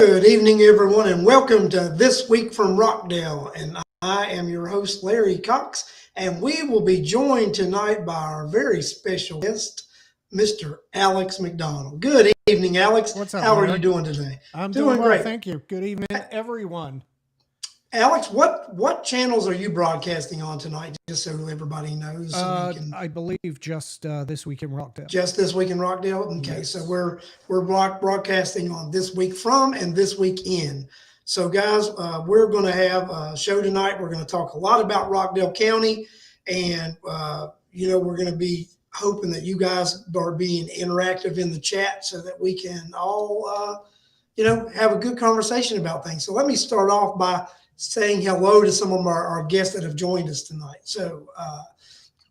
Good evening, everyone, and welcome to This Week from Rockdale. And I am your host, Larry Cox, and we will be joined tonight by our very special guest, Mr. Alex McDonald. Good evening, Alex. What's up, How are Larry? you doing today? I'm doing Doing well, great. thank you. Good evening, everyone. Alex, what channels are you broadcasting on tonight, just so everybody knows? I believe just This Week in Rockdale. Just This Week in Rockdale? Okay, yes. So we're broadcasting on This Week From and This Week In. So guys, we're going to have a show tonight. We're going to talk a lot about Rockdale County, and we're going to be hoping that you guys are being interactive in the chat so that we can all have a good conversation about things. So let me start off by saying hello to some of our guests that have joined us tonight. So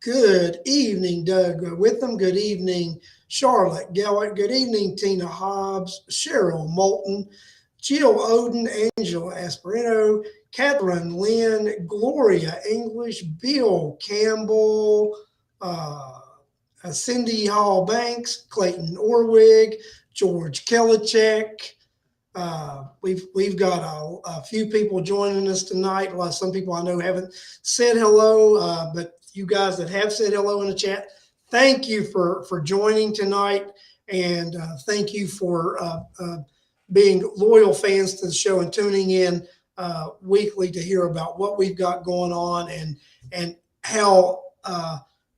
good evening, Doug Witham. Good evening, Charlotte Gellert. Good evening, Tina Hobbs, Cheryl Moulton, Jill Oden, Angela Asperino, Catherine Lynn, Gloria English, Bill Campbell, Cindy Hall Banks, Clayton Orwig, George Kelichek. We've got a few people joining us tonight. Some people I know haven't said hello, but you guys that have said hello in the chat, thank you for joining tonight, and thank you for being loyal fans to the show and tuning in weekly to hear about what we've got going on and how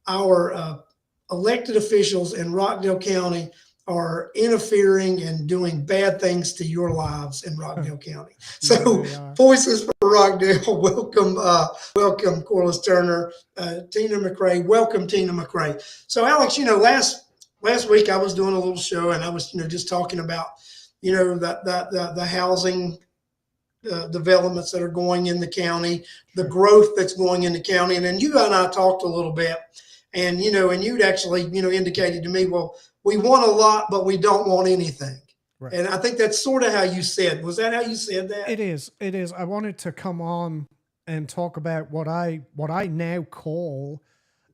our elected officials in Rockdale County are interfering and doing bad things to your lives in Rockdale County. So Voices for Rockdale, welcome Corliss Turner, Tina McRae, welcome Tina McRae. So Alex, last week I was doing a little show and I was just talking about the housing developments that are going in the county, the growth that's going in the county, and then you and I talked a little bit, and you'd actually indicated to me, well, we want a lot, but we don't want anything. Right. And I think that's sort of how you said. Was that how you said that? It is. I wanted to come on and talk about what I now call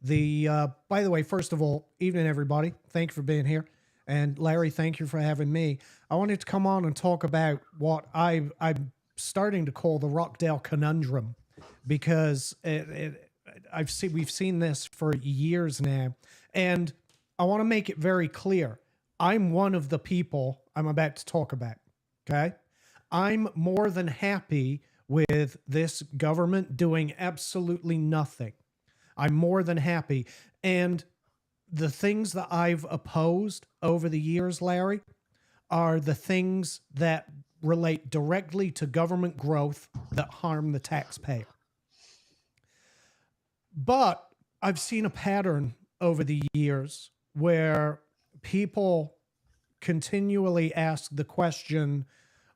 the. By the way, first of all, evening everybody. Thank you for being here, and Larry, thank you for having me. I wanted to come on and talk about what I'm starting to call the Rockdale conundrum, because we've seen this for years now, and I want to make it very clear. I'm one of the people I'm about to talk about, okay? I'm more than happy with this government doing absolutely nothing. I'm more than happy. And the things that I've opposed over the years, Larry, are the things that relate directly to government growth that harm the taxpayer. But I've seen a pattern over the years where people continually ask the question,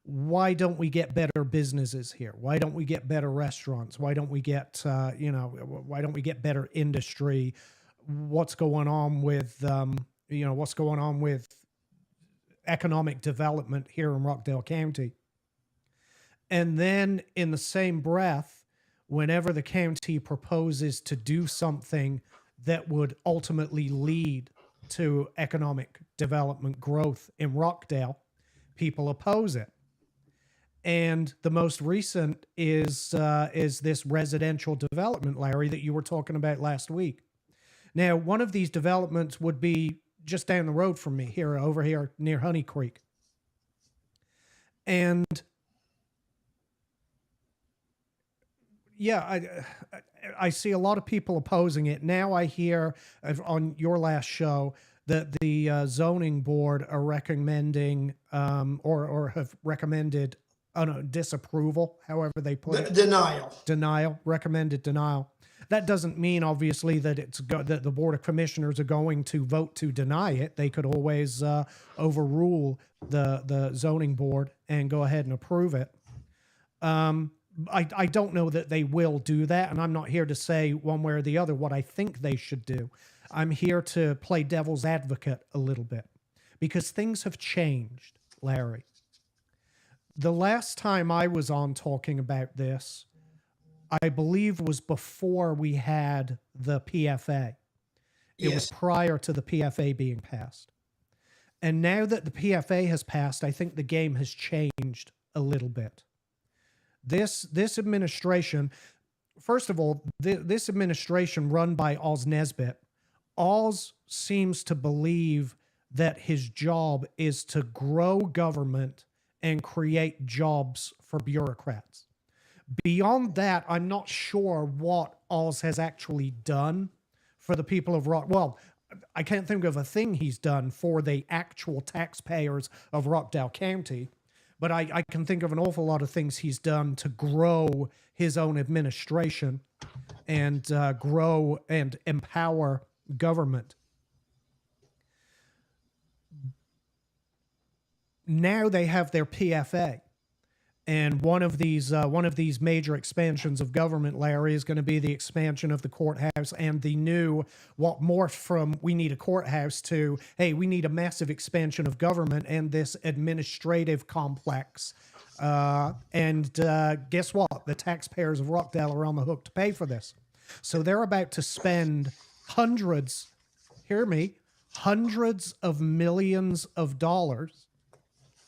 why don't we get better businesses here? Why don't we get better restaurants? Why don't we get, why don't we get better industry? What's going on with, what's going on with economic development here in Rockdale County? And then in the same breath, whenever the county proposes to do something that would ultimately lead to economic development growth in Rockdale, people oppose it. And the most recent is this residential development, Larry, that you were talking about last week. Now, one of these developments would be just down the road from me, over here near Honey Creek. And yeah, I see a lot of people opposing it. Now I hear on your last show that the zoning board are recommending or have recommended disapproval, however they put it. Recommended denial. That doesn't mean, obviously, that that the Board of Commissioners are going to vote to deny it. They could always overrule the zoning board and go ahead and approve it. I don't know that they will do that, and I'm not here to say one way or the other what I think they should do. I'm here to play devil's advocate a little bit, because things have changed, Larry. The last time I was on talking about this, I believe was before we had the PFA. It was prior to the PFA being passed. And now that the PFA has passed, I think the game has changed a little bit. This administration, first of all, this administration run by Oz Nesbitt, Oz seems to believe that his job is to grow government and create jobs for bureaucrats. Beyond that, I'm not sure what Oz has actually done for the people of well, I can't think of a thing he's done for the actual taxpayers of Rockdale County, but I can think of an awful lot of things he's done to grow his own administration and grow and empower government. Now they have their PFA. And one of these major expansions of government, Larry, is going to be the expansion of the courthouse and the new, what morphed from we need a courthouse to, hey, we need a massive expansion of government and this administrative complex. And guess what? The taxpayers of Rockdale are on the hook to pay for this. So they're about to spend hundreds, hear me, hundreds of millions of dollars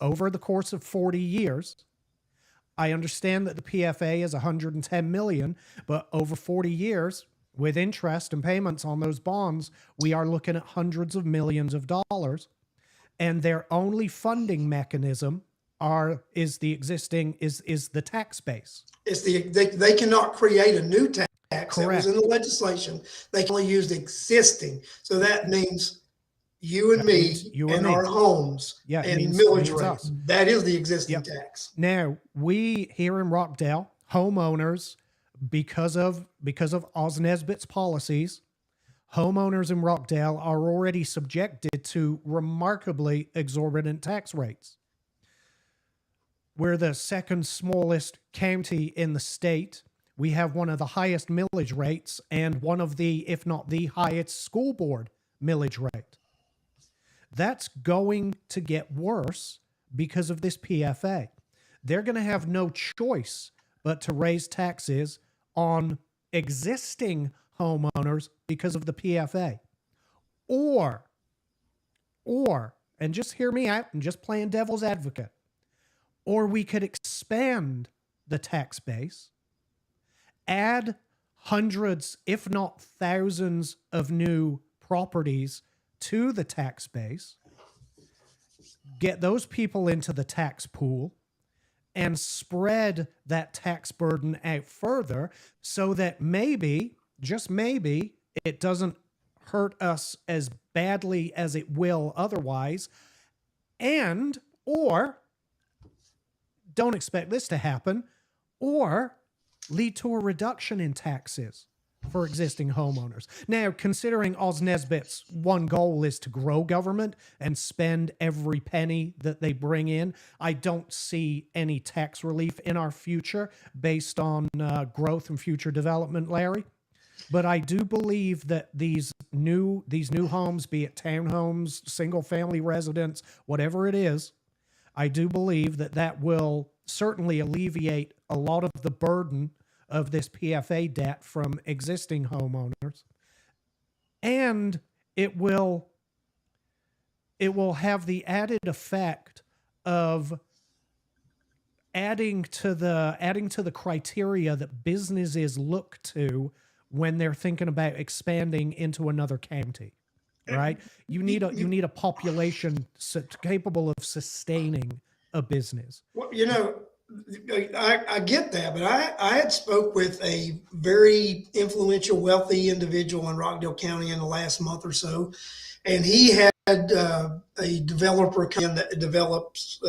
over the course of 40 years. I understand that the PFA is 110 million, but over 40 years, with interest and payments on those bonds, we are looking at hundreds of millions of dollars. And their only funding mechanism is the tax base. They cannot create a new tax. Correct. That was in the legislation. They can only use the existing. So that means you and me and our homes and millage rate. That is the existing tax. Now, we here in Rockdale, homeowners, because of Oz Nesbitt's policies, homeowners in Rockdale are already subjected to remarkably exorbitant tax rates. We're the second smallest county in the state. We have one of the highest millage rates and one of the, if not the highest school board millage rate. That's going to get worse because of this PFA. They're going to have no choice but to raise taxes on existing homeowners because of the PFA. Or, and just hear me out, I'm just playing devil's advocate, or we could expand the tax base, add hundreds, if not thousands, of new properties to the tax base, get those people into the tax pool, and spread that tax burden out further so that maybe, just maybe, it doesn't hurt us as badly as it will otherwise, and, or, don't expect this to happen, or lead to a reduction in taxes for existing homeowners. Now, considering Oz Nesbitt's one goal is to grow government and spend every penny that they bring in, I don't see any tax relief in our future based on growth and future development, Larry. But I do believe that these new homes, be it townhomes, single-family residence, whatever it is, I do believe that will certainly alleviate a lot of the burden of this PFA debt from existing homeowners, and it will have the added effect of adding to the criteria that businesses look to when they're thinking about expanding into another county. Right? You need a population capable of sustaining a business. Well, I get that, but I had spoke with a very influential, wealthy individual in Rockdale County in the last month or so, and he had a developer that develops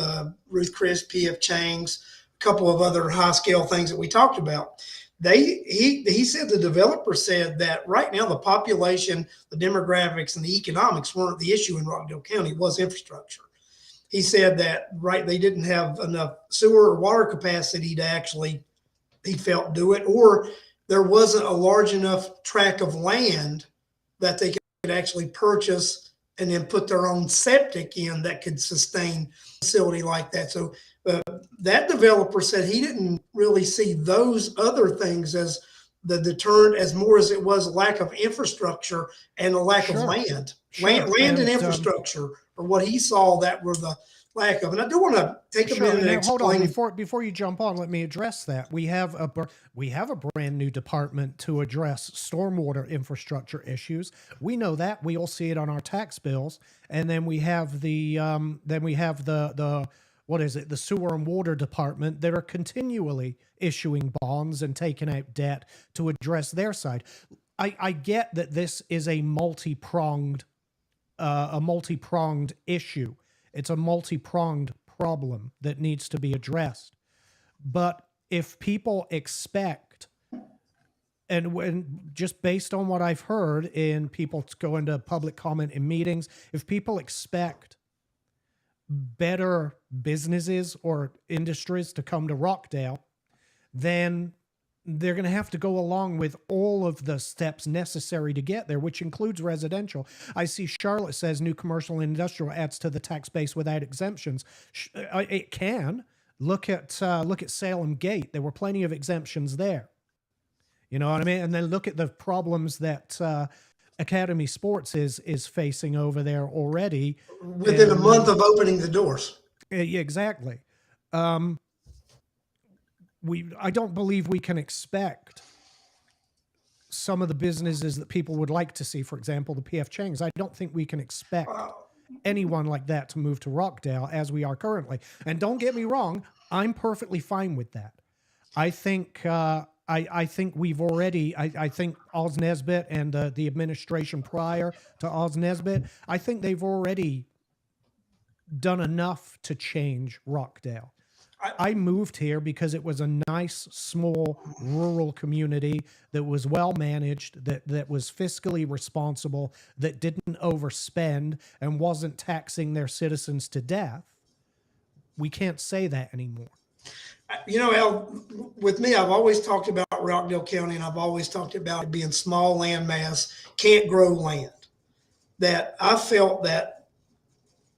Ruth Chris, P.F. Chang's, a couple of other high-scale things that we talked about. He said the developer said that right now the population, the demographics, and the economics weren't the issue in Rockdale County. It was infrastructure. He said that they didn't have enough sewer or water capacity to actually, he felt, do it, or there wasn't a large enough tract of land that they could actually purchase and then put their own septic in that could sustain a facility like that. So that developer said he didn't really see those other things as the deterrent as more as it was lack of infrastructure and a lack of Sure. land. Sure. Land and And, infrastructure are what he saw that were the lack of. And I do want to take a Sure. minute and Now, hold on. explain. Before you jump on, let me address that. We have a brand new department to address stormwater infrastructure issues. We know that. We all see it on our tax bills. And then we have the what is it? The sewer and water department that are continually issuing bonds and taking out debt to address their side. I get that this is a multi-pronged issue. It's a multi-pronged problem that needs to be addressed. But if people expect, and when just based on what I've heard in people going to public comment in meetings, if people expect better businesses or industries to come to Rockdale, then they're going to have to go along with all of the steps necessary to get there, which includes residential. I see Charlotte says new commercial and industrial adds to the tax base without exemptions. It can. Look at Salem Gate. There were plenty of exemptions there. You know what I mean? And then look at the problems that Academy Sports is facing over there already. Within a month of opening the doors. Yeah, exactly. I don't believe we can expect some of the businesses that people would like to see, for example, the PF Chang's. I don't think we can expect anyone like that to move to Rockdale as we are currently. And don't get me wrong, I'm perfectly fine with that. I think we've already, I think Oz Nesbitt and the administration prior to Oz Nesbitt, I think they've already done enough to change Rockdale. I moved here because it was a nice, small, rural community that was well managed, that was fiscally responsible, that didn't overspend and wasn't taxing their citizens to death. We can't say that anymore. You know, Al, with me, I've always talked about Rockdale County, and I've always talked about it being small land mass, can't grow land. That I felt that,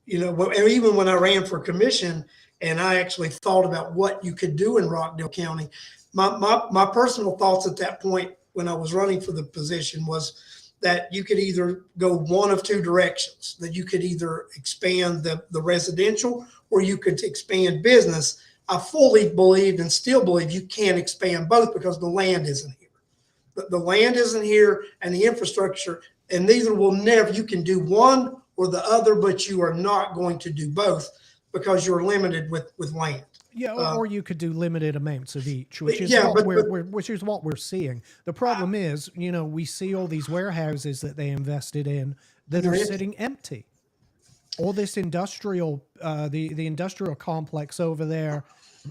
you know, even when I ran for commission, and I actually thought about what you could do in Rockdale County. My personal thoughts at that point when I was running for the position was that you could either go one of two directions, that you could either expand the residential or you could expand business. I fully believed and still believe you can't expand both because the land isn't here. The land isn't here and the infrastructure, and neither will never, you can do one or the other, but you are not going to do both, because you're limited with land. Yeah, or you could do limited amounts of each, which is which is what we're seeing. The problem is, you know, we see all these warehouses that they invested in that are sitting empty. All this industrial, the industrial complex over there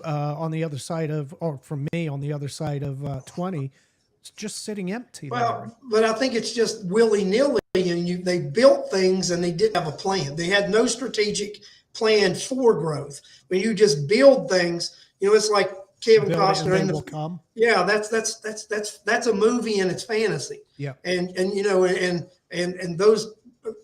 on the other side of, or from me on the other side of 20, it's just sitting empty. Well, but I think it's just willy-nilly, and they built things and they didn't have a plan. They had no strategic plan for growth. When you just build things, you know, it's like Kevin Costner in the, yeah, that's a movie and it's fantasy. Yeah. And you know, and those,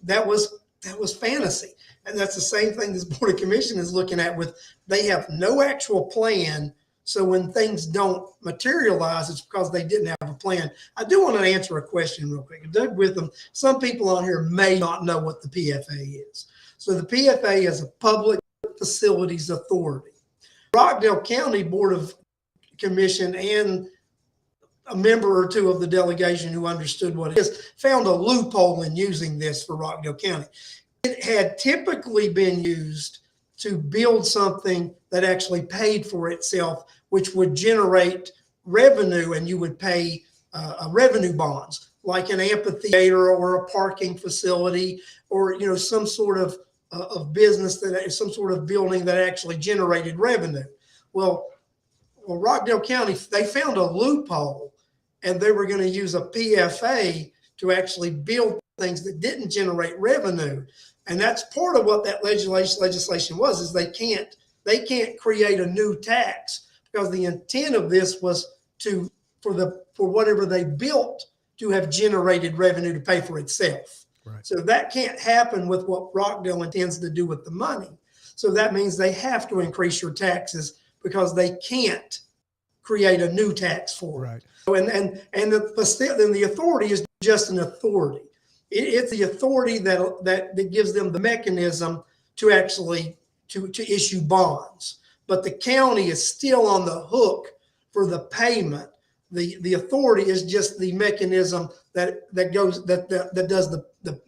that was fantasy. And that's the same thing this Board of Commission is looking at with, they have no actual plan. So when things don't materialize, it's because they didn't have a plan. I do want to answer a question real quick. Doug Witham, some people on here may not know what the PFA is. So the PFA is a Public Facilities Authority. Rockdale County Board of Commission and a member or two of the delegation who understood what it is found a loophole in using this for Rockdale County. It had typically been used to build something that actually paid for itself, which would generate revenue, and you would pay revenue bonds, like an amphitheater or a parking facility, or, you know, some sort of business that is some sort of building that actually generated revenue. Well, Rockdale County, they found a loophole, and they were going to use a PFA to actually build things that didn't generate revenue. And that's part of what that legislation was, is they can't create a new tax, because the intent of this was for whatever they built to have generated revenue to pay for itself. Right. So that can't happen with what Rockdale intends to do with the money. So that means they have to increase your taxes, because they can't create a new tax for Right. it. Then the authority is just an authority. It's the authority that gives them the mechanism to actually to issue bonds. But the county is still on the hook for the payment. The authority is just the mechanism that does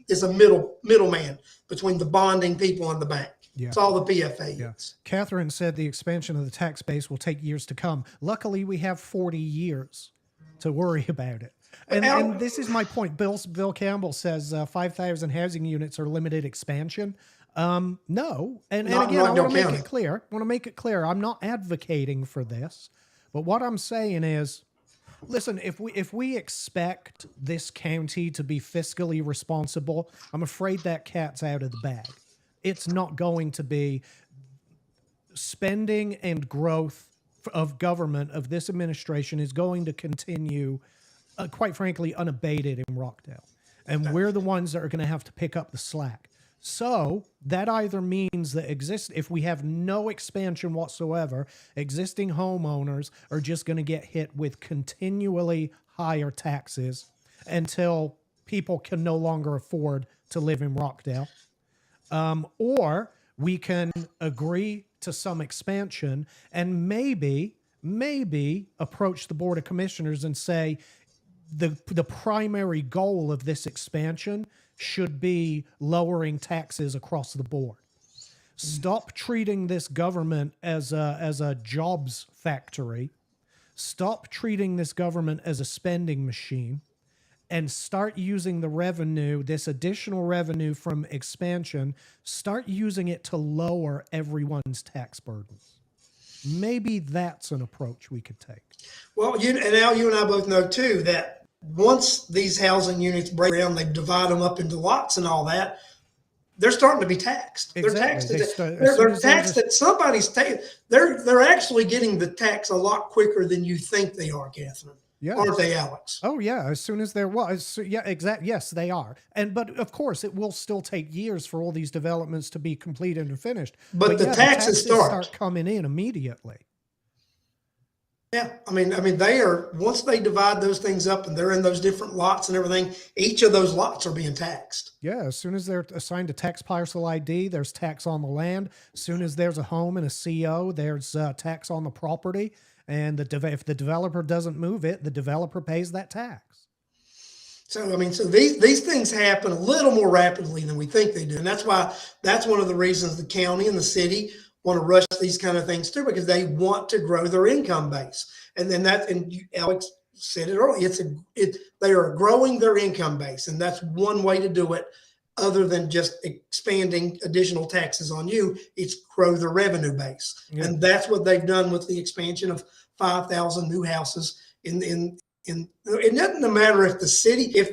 is a middleman between the bonding people and the bank. Yeah. It's all the PFA Yeah. is. Catherine said the expansion of the tax base will take years to come. Luckily, we have 40 years to worry about it. And this is my point. Bill Campbell says 5,000 housing units are limited expansion. No. And again, I want to make it clear. I'm not advocating for this. But what I'm saying is, listen, if we expect this county to be fiscally responsible, I'm afraid that cat's out of the bag. It's not going to be. Spending and growth of government of this administration is going to continue, quite frankly, unabated in Rockdale. And we're the ones that are going to have to pick up the slack. So that either means that if we have no expansion whatsoever, existing homeowners are just going to get hit with continually higher taxes until people can no longer afford to live in Rockdale. Or we can agree to some expansion and maybe approach the Board of Commissioners and say the primary goal of this expansion should be lowering taxes across the board. Stop treating this government as a jobs factory. Stop treating this government as a spending machine. And start using the revenue, this additional revenue from expansion, start using it to lower everyone's tax burdens. Maybe that's an approach we could take. Well, Al, you and I both know too that once these housing units break down, they divide them up into lots and all that, they're starting to be taxed. Exactly. They're taxed that somebody's taking. They're actually getting the tax a lot quicker than you think they are, Catherine. Yeah. Aren't they, Alex? Oh yeah. As soon as yes, they are. But of course, it will still take years for all these developments to be completed and finished. But the taxes start coming in immediately. Yeah, I mean, they are, once they divide those things up and they're in those different lots and everything, each of those lots are being taxed. Yeah, as soon as they're assigned a tax parcel ID, there's tax on the land. As soon as there's a home and a CO, there's tax on the property. And if the developer doesn't move it, the developer pays that tax. So, these things happen a little more rapidly than we think they do. And that's one of the reasons the county and the city want to rush these kind of things too, because they want to grow their income base. And then Alex said it earlier, they are growing their income base. And that's one way to do it other than just expanding additional taxes on you. It's grow the revenue base. Yeah. And that's what they've done with the expansion of 5,000 new houses it doesn't matter if the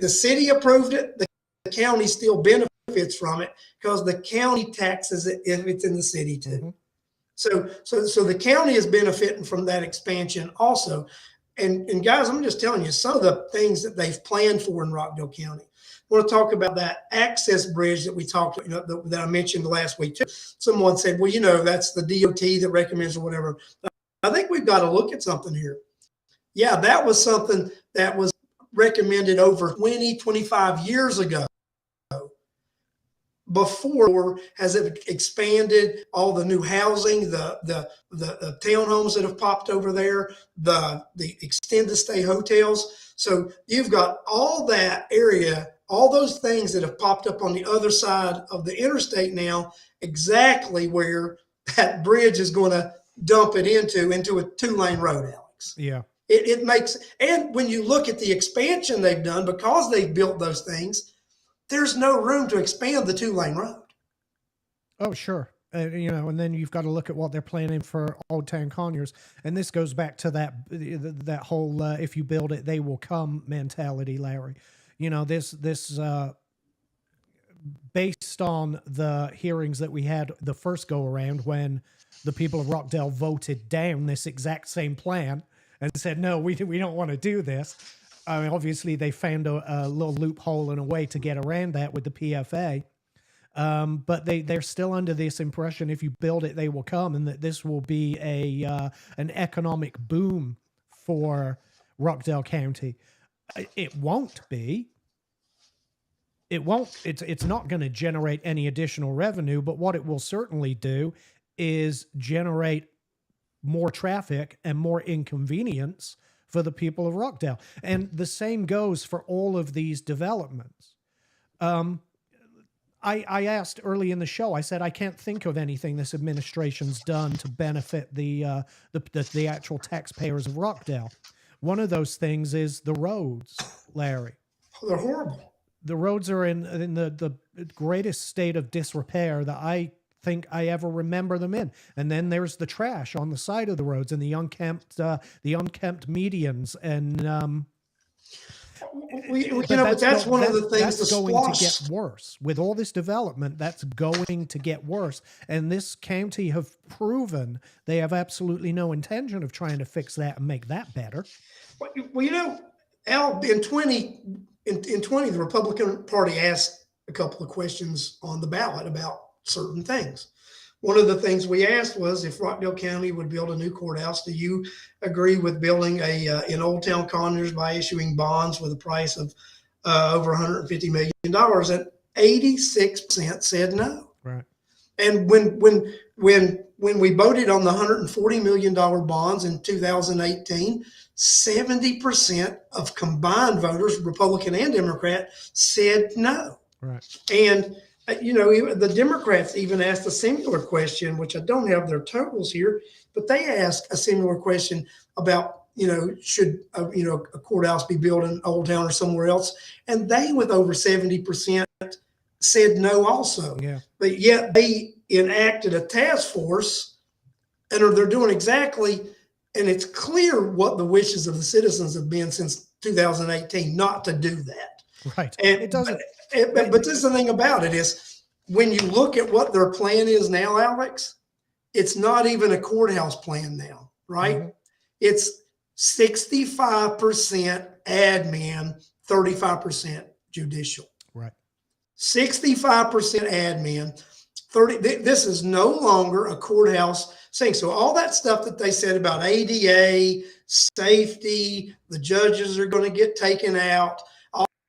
city approved it, the county still benefits from it because the county taxes it if it's in the city too. Mm-hmm. So the county is benefiting from that expansion also. And guys, I'm just telling you some of the things that they've planned for in Rockdale County. I want to talk about that access bridge that we talked, that I mentioned last week too. Someone said, well, that's the DOT that recommends or whatever. I think we've got to look at something here. Yeah, that was something that was recommended over 20, 25 years ago. Before has it expanded all the new housing, the townhomes that have popped over there, the extended stay hotels. So you've got all that area, all those things that have popped up on the other side of the interstate now, exactly where that bridge is going to dump it into a 2-lane road, Alex. Yeah. It makes, and when you look at the expansion they've done, because they've built those things, there's no room to expand the 2-lane road. Oh, sure. And then you've got to look at what they're planning for Old Town Conyers. And this goes back to that whole, if you build it, they will come mentality, Larry. This based on the hearings that we had the first go around when the people of Rockdale voted down this exact same plan and said, no, we don't want to do this. I mean, obviously, they found a little loophole and a way to get around that with the PFA. But they're still under this impression, if you build it, they will come, and that this will be an economic boom for Rockdale County. It won't be. It won't. It's not going to generate any additional revenue, but what it will certainly do is generate more traffic and more inconvenience for the people of Rockdale. And the same goes for all of these developments. I asked early in the show, I said, I can't think of anything this administration's done to benefit the actual taxpayers of Rockdale. One of those things is the roads, Larry. Oh, they're horrible. The roads are in the greatest state of disrepair that I think I ever remember them in. And then there's the trash on the side of the roads and the unkempt medians. And but that's one of the things that's going to get worse with all this development. That's going to get worse. And this county have proven they have absolutely no intention of trying to fix that and make that better. Well, Al, in 20, the Republican Party asked a couple of questions on the ballot about certain things. One of the things we asked was if Rockdale County would build a new courthouse, do you agree with building in Old Town Conyers by issuing bonds with a price of over $150 million? And 86% said no. Right. And when we voted on the $140 million bonds in 2018, 70% of combined voters, Republican and Democrat, said no. Right. And the Democrats even asked a similar question, which I don't have their totals here, but they asked a similar question about, should a courthouse be built in Old Town or somewhere else? And they, with over 70%, said no also. Yeah. But yet they enacted a task force, and they're doing exactly, and it's clear what the wishes of the citizens have been since 2018, not to do that. Right. And it doesn't. But this is the thing about it is when you look at what their plan is now, Alex, it's not even a courthouse plan now, right? Mm-hmm. It's 65% admin, 35% judicial. Right. 65% admin, 30. This is no longer a courthouse thing. So all that stuff that they said about ADA, safety, the judges are going to get taken out,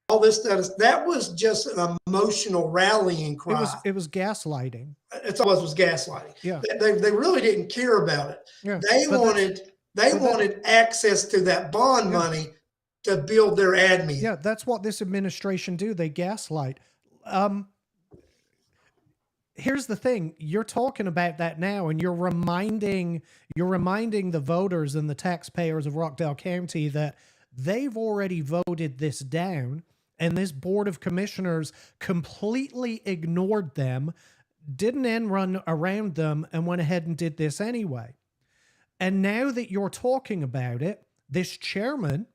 all this stuff, that was just an emotional rallying cry. It was gaslighting. It's all it was gaslighting. Yeah. They really didn't care about it. Yeah. They wanted access to that bond money to build their admin. Yeah, that's what this administration do. They gaslight. Here's the thing. You're talking about that now, and you're reminding the voters and the taxpayers of Rockdale County that they've already voted this down, and this Board of Commissioners completely ignored them, didn't end run around them, and went ahead and did this anyway. And now that you're talking about it, this chairman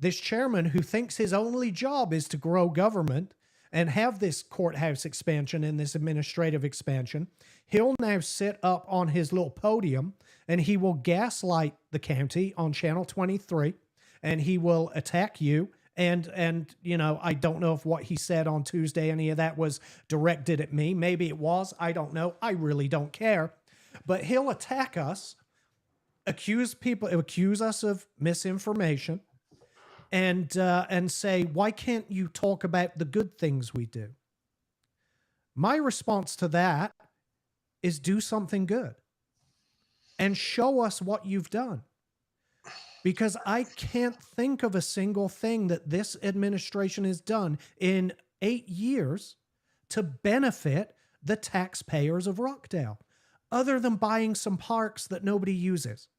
who thinks his only job is to grow government and have this courthouse expansion and this administrative expansion, he'll now sit up on his little podium and he will gaslight the county on Channel 23, and he will attack you. And I don't know if what he said on Tuesday, any of that was directed at me. Maybe it was. I don't know. I really don't care. But he'll attack us, accuse us of misinformation, and say, why can't you talk about the good things we do? My response to that is do something good and show us what you've done. Because I can't think of a single thing that this administration has done in 8 years to benefit the taxpayers of Rockdale, other than buying some parks that nobody uses.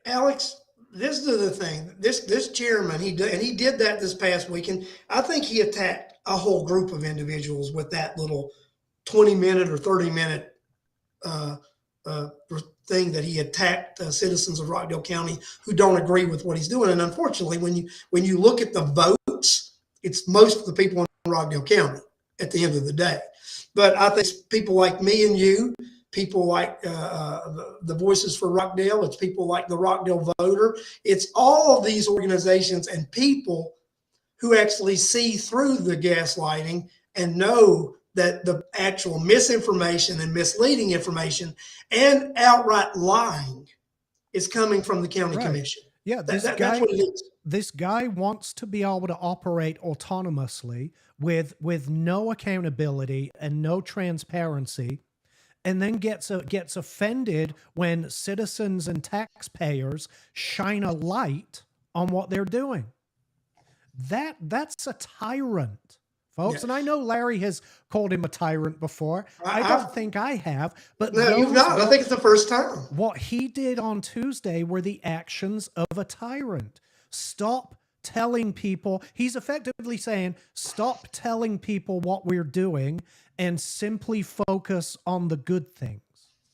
Alex, this is the thing. This chairman, he did that this past weekend. I think he attacked a whole group of individuals with that little 20-minute or 30-minute thing that he attacked citizens of Rockdale County who don't agree with what he's doing. And unfortunately, when you look at the votes, it's most of the people in Rockdale County at the end of the day. But I think it's people like me and you, people like the Voices for Rockdale, it's people like the Rockdale Voter. It's all of these organizations and people who actually see through the gaslighting and know that the actual misinformation and misleading information and outright lying is coming from the county commission. Yeah, That's what it is. this guy wants to be able to operate autonomously with no accountability and no transparency, and then gets offended when citizens and taxpayers shine a light on what they're doing. That's a tyrant, folks. Yeah. And I know Larry has called him a tyrant before. I don't think I have, but No, you've not. I think it's the first time. what he did on Tuesday were the actions of a tyrant. Stop telling people. He's effectively saying, stop telling people what we're doing and simply focus on the good things.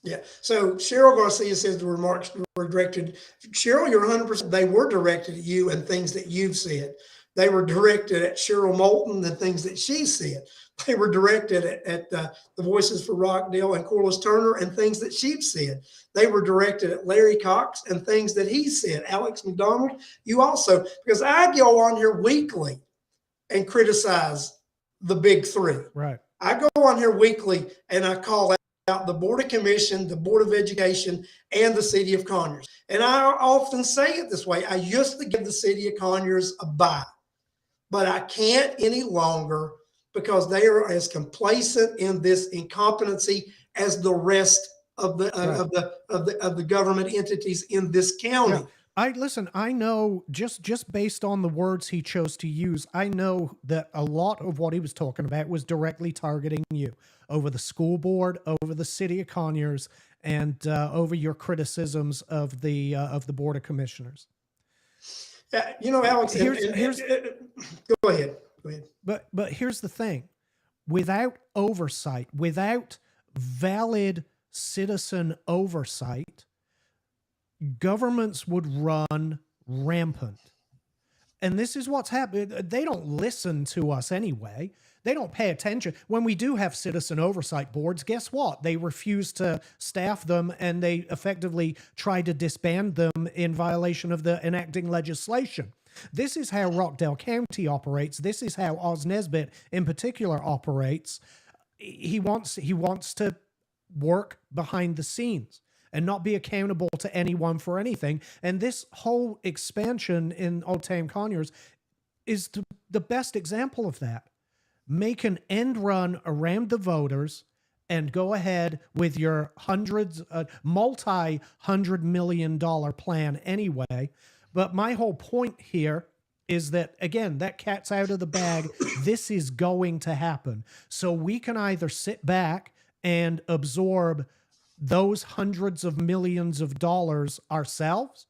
Yeah. So Cheryl Garcia says the remarks were directed. Cheryl, you're 100%. They were directed at you and things that you've said. They were directed at Cheryl Moulton and things that she said. They were directed at the Voices for Rockdale and Corliss Turner and things that she's said. They were directed at Larry Cox and things that he said. Alex McDonald, you also, because I go on here weekly and criticize the big three. Right. I go on here weekly and I call out the Board of Commission, the Board of Education, and the City of Conyers. And I often say it this way. I used to give the City of Conyers a bye, but I can't any longer because they are as complacent in this incompetency as the rest of the of the government entities in this county. Yeah. I know just based on the words he chose to use, I know that a lot of what he was talking about was directly targeting you over the school board, over the City of Conyers, and over your criticisms of the Board of Commissioners. Yeah, you know, Alex, go ahead. Go ahead. But here's the thing. Without oversight, without valid citizen oversight, governments would run rampant. And this is what's happening. They don't listen to us anyway. They don't pay attention. When we do have citizen oversight boards, guess what? They refuse to staff them, and they effectively try to disband them in violation of the enacting legislation. This is how Rockdale County operates. This is how Oz Nesbitt in particular operates. He wants to work behind the scenes and not be accountable to anyone for anything. And this whole expansion in Old Town Conyers is the best example of that. Make an end run around the voters and go ahead with your multi-$100 million plan anyway. But my whole point here is that, again, that cat's out of the bag. This is going to happen. So we can either sit back and absorb those hundreds of millions of dollars ourselves,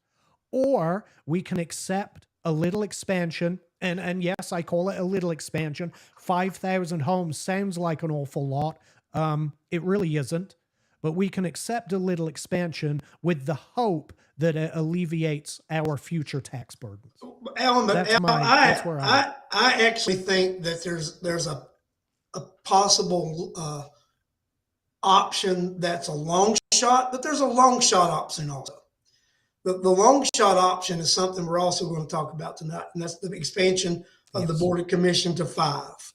or we can accept a little expansion. And yes, I call it a little expansion. 5,000 homes sounds like an awful lot. It really isn't. But we can accept a little expansion with the hope that it alleviates our future tax burdens. Alan, I actually think that there's a possible option that's a long shot, but there's a long shot option also. The long shot option is something we're also going to talk about tonight, and that's the expansion of the Board of Commission to 5.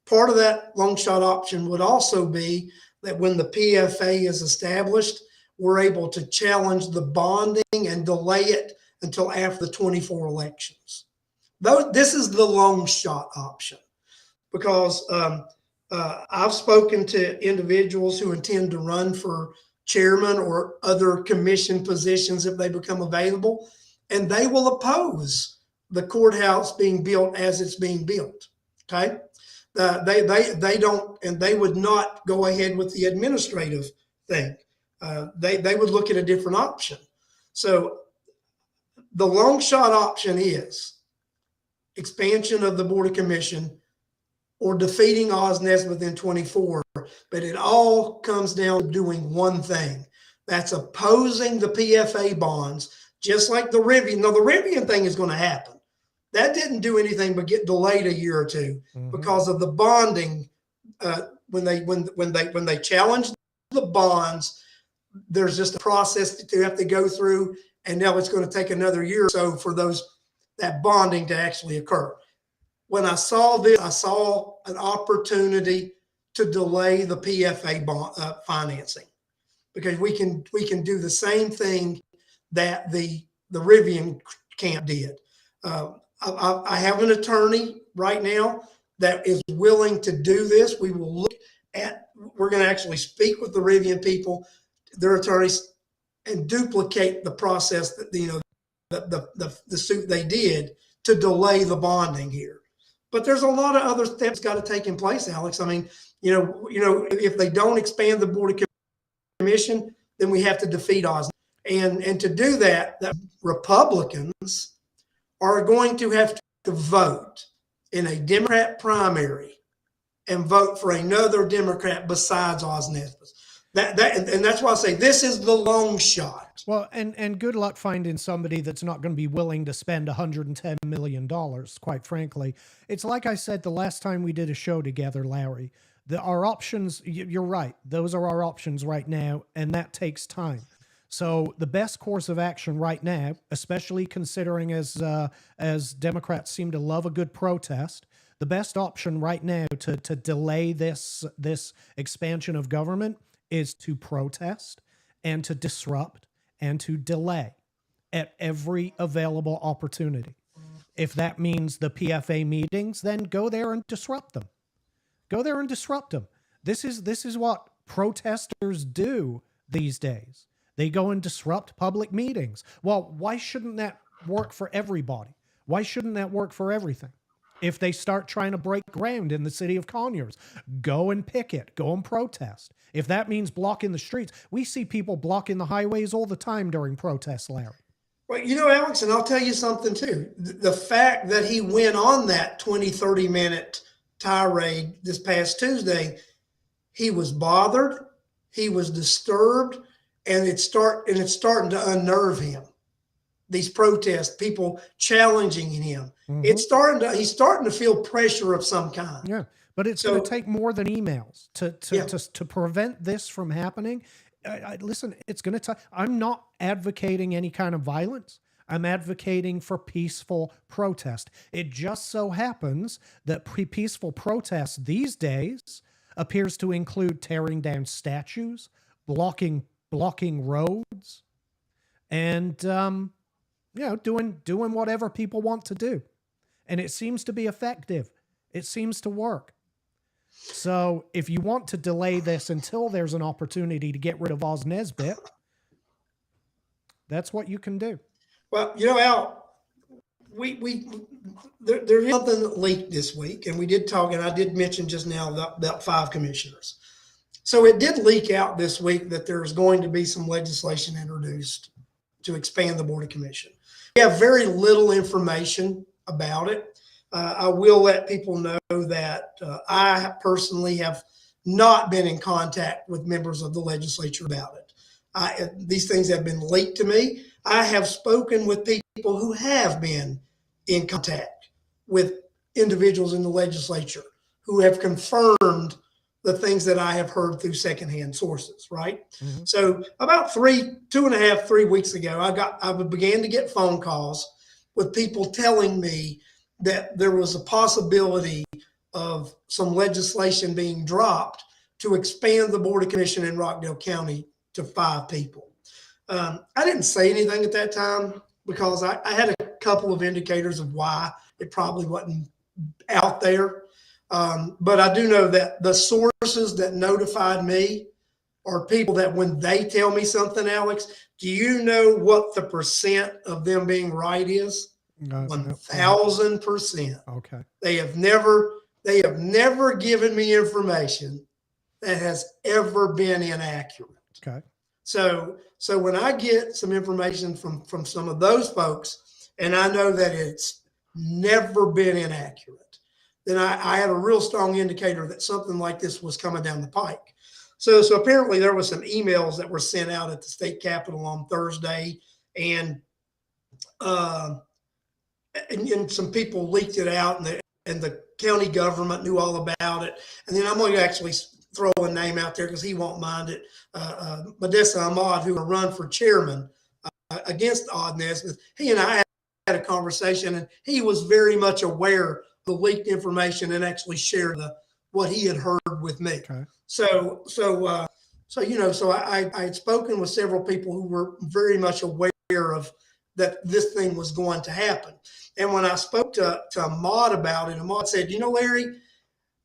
Part of that long shot option would also be that when the PFA is established, we're able to challenge the bonding and delay it until after the 24 elections. This is the long shot option because I've spoken to individuals who intend to run for chairman or other commission positions if they become available, and they will oppose the courthouse being built as it's being built. Okay, they don't, and they would not go ahead with the administrative thing. They would look at a different option. So the long shot option is expansion of the Board of Commission or defeating Oz Nesbitt in 24. But it all comes down to doing one thing. That's opposing the PFA bonds, just like the Rivian. Now, the Rivian thing is going to happen. That didn't do anything but get delayed a year or two because of the bonding. When they challenged the bonds, there's just a process that they have to go through, and now it's going to take another year or so for that bonding to actually occur. When I saw this, I saw an opportunity to delay the PFA bond, financing, because we can do the same thing that the Rivian camp did. I have an attorney right now that is willing to do this. We will look at, we're going to actually speak with the Rivian people, their attorneys, and duplicate the process that, the suit they did to delay the bonding here. But there's a lot of other steps got to take in place, Alex. I mean, if they don't expand the Board of Commission, then we have to defeat Oz. And to do that, the Republicans are going to have to vote in a Democrat primary and vote for another Democrat besides Oz Nesbitt. And that's why I say this is the long shot. Well, and good luck finding somebody that's not going to be willing to spend $110 million, quite frankly. It's like I said the last time we did a show together, Larry. Our options, you're right, those are our options right now, and that takes time. So the best course of action right now, especially considering as Democrats seem to love a good protest, the best option right now to delay this expansion of government is to protest and to disrupt and to delay at every available opportunity. If that means the PFA meetings, then go there and disrupt them. Go there and disrupt them. This is what protesters do these days. They go and disrupt public meetings. Well, why shouldn't that work for everybody? Why shouldn't that work for everything? If they start trying to break ground in the city of Conyers, go and picket, go and protest. If that means blocking the streets, we see people blocking the highways all the time during protests, Larry. Well, Alex, and I'll tell you something too. The fact that he went on that 20, 30-minute tirade this past Tuesday, he was bothered, he was disturbed, and it's starting to unnerve him. These protests, people challenging him. Mm-hmm. He's starting to feel pressure of some kind. Yeah, but it's going to take more than emails to prevent this from happening. Listen, it's going to take. I'm not advocating any kind of violence. I'm advocating for peaceful protest. It just so happens that peaceful protest these days appears to include tearing down statues, blocking roads, and doing whatever people want to do. And it seems to be effective. It seems to work. So if you want to delay this until there's an opportunity to get rid of Oz Nesbitt, that's what you can do. Well, Al, there's something that leaked this week, and we did talk, and I did mention just now about 5 commissioners. So it did leak out this week that there's going to be some legislation introduced to expand the Board of Commission. We have very little information about it. I will let people know that I personally have not been in contact with members of the legislature about it. These things have been leaked to me. I have spoken with people who have been in contact with individuals in the legislature who have confirmed the things that I have heard through secondhand sources, right? Mm-hmm. So about 2.5-3 weeks ago, I began to get phone calls with people telling me that there was a possibility of some legislation being dropped to expand the Board of Commission in Rockdale County to 5 people. I didn't say anything at that time because I had a couple of indicators of why it probably wasn't out there. But I do know that the sources that notified me are people that when they tell me something, Alex, do you know what the percent of them being right is? 1,000%. Okay. They have never given me information that has ever been inaccurate. Okay. So when I get some information from some of those folks, and I know that it's never been inaccurate, then I had a real strong indicator that something like this was coming down the pike. So apparently there was some emails that were sent out at the state capitol on Thursday, and some people leaked it out, and the county government knew all about it. And then I'm going to actually throw a name out there because he won't mind it. Modesta Ahmad, who will run for chairman against Oz Nesbitt, he and I had a conversation, and he was very much aware of the leaked information and actually shared what he had heard with me. Okay. So I had spoken with several people who were very much aware of that this thing was going to happen. And when I spoke to Ahmad about it, Ahmad said, you know, Larry,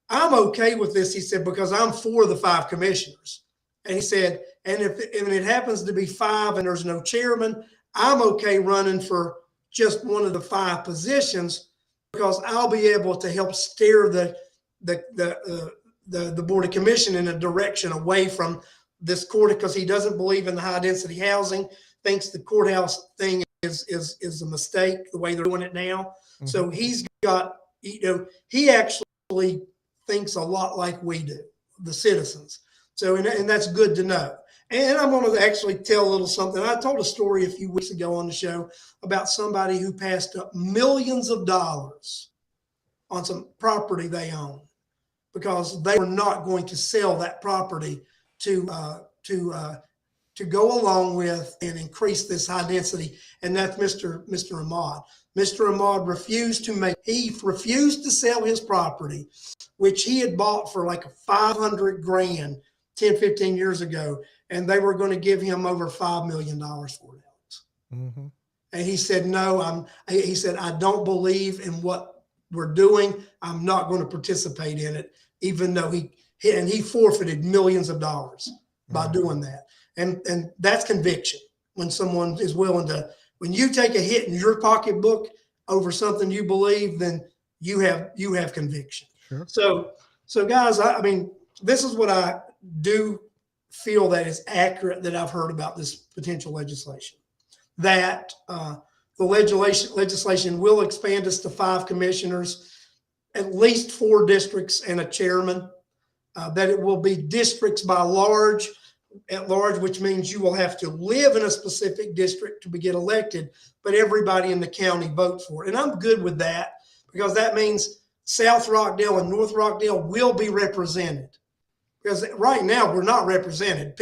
I'm okay with this. He said, because I'm for the 5 commissioners. And he said, and if it happens to be 5 and there's no chairman, I'm okay running for just one of the 5 positions, because I'll be able to help steer the Board of Commission in a direction away from this court, because he doesn't believe in the high density housing, thinks the courthouse thing is a mistake the way they're doing it now. Mm-hmm. So he's got, you know, he actually thinks a lot like we do, the citizens. So, and that's good to know. And I'm going to actually tell a little something. I told a story a few weeks ago on the show about somebody who passed up millions of dollars on some property they own, because they were not going to sell that property to go along with and increase this high density. And that's Mr. Ahmad. Mr. Ahmad refused to sell his property, which he had bought for like $500,000 10, 15 years ago. And they were going to give him over $5 million for it, Alex. Mm-hmm. And he said, no, he said, I don't believe in what we're doing. I'm not going to participate in it, even though he forfeited millions of dollars by doing that. And that's conviction. When someone is willing to, when you take a hit in your pocketbook over something you believe, then you have conviction. Sure. So guys, I mean, this is what I do feel that is accurate that I've heard about this potential legislation. That the legislation will expand us to 5 commissioners, at least 4 districts and a chairman. That it will be districts at large, which means you will have to live in a specific district to get elected, but everybody in the county votes for it. And I'm good with that, because that means South Rockdale and North Rockdale will be represented. Because right now we're not represented.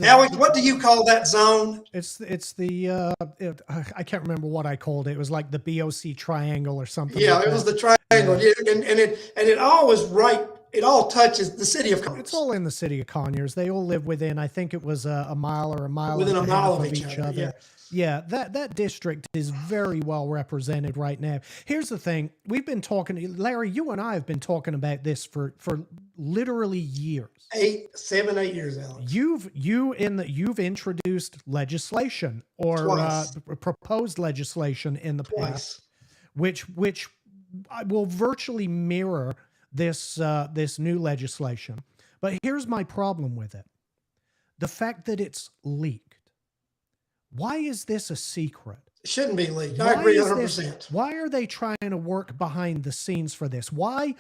Alex, what do you call that zone? It's the I can't remember what I called it. It was like the BOC triangle or something. Yeah, like it was the triangle. Yeah. And it all is right. It all touches the city of Conyers. It's all in the city of Conyers. They all live within, I think it was a mile or a mile within and a mile half of each other. Yeah. Yeah, that district is very well represented right now. Here's the thing. We've been talking, Larry, you and I have been talking about this for literally years. 7, 8 years, Alex. You've introduced legislation or proposed legislation in the past, which will virtually mirror this new legislation. But here's my problem with it. The fact that it's leaked. Why is this a secret? It shouldn't be leaked. I agree 100%. Why are they trying to work behind the scenes for this? Why?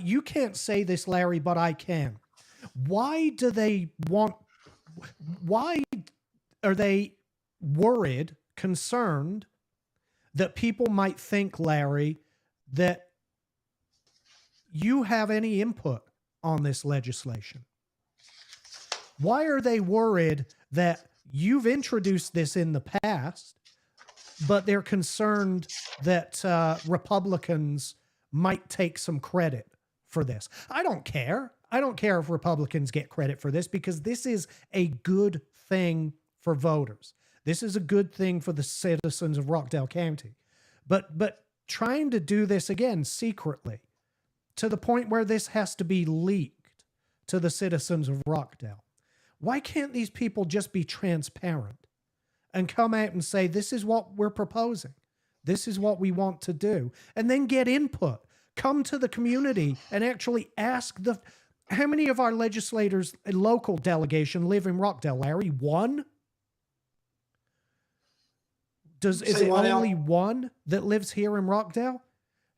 You can't say this, Larry, but I can. Why are they worried, concerned that people might think, Larry, that you have any input on this legislation? Why are they worried that you've introduced this in the past, but they're concerned that Republicans might take some credit for this? I don't care. I don't care if Republicans get credit for this, because this is a good thing for voters. This is a good thing for the citizens of Rockdale County. But trying to do this again secretly, to the point where this has to be leaked to the citizens of Rockdale. Why can't these people just be transparent and come out and say, this is what we're proposing. This is what we want to do. And then get input. Come to the community and actually ask how many of our legislators, a local delegation, live in Rockdale, Larry? 1? Is it only 1 that lives here in Rockdale?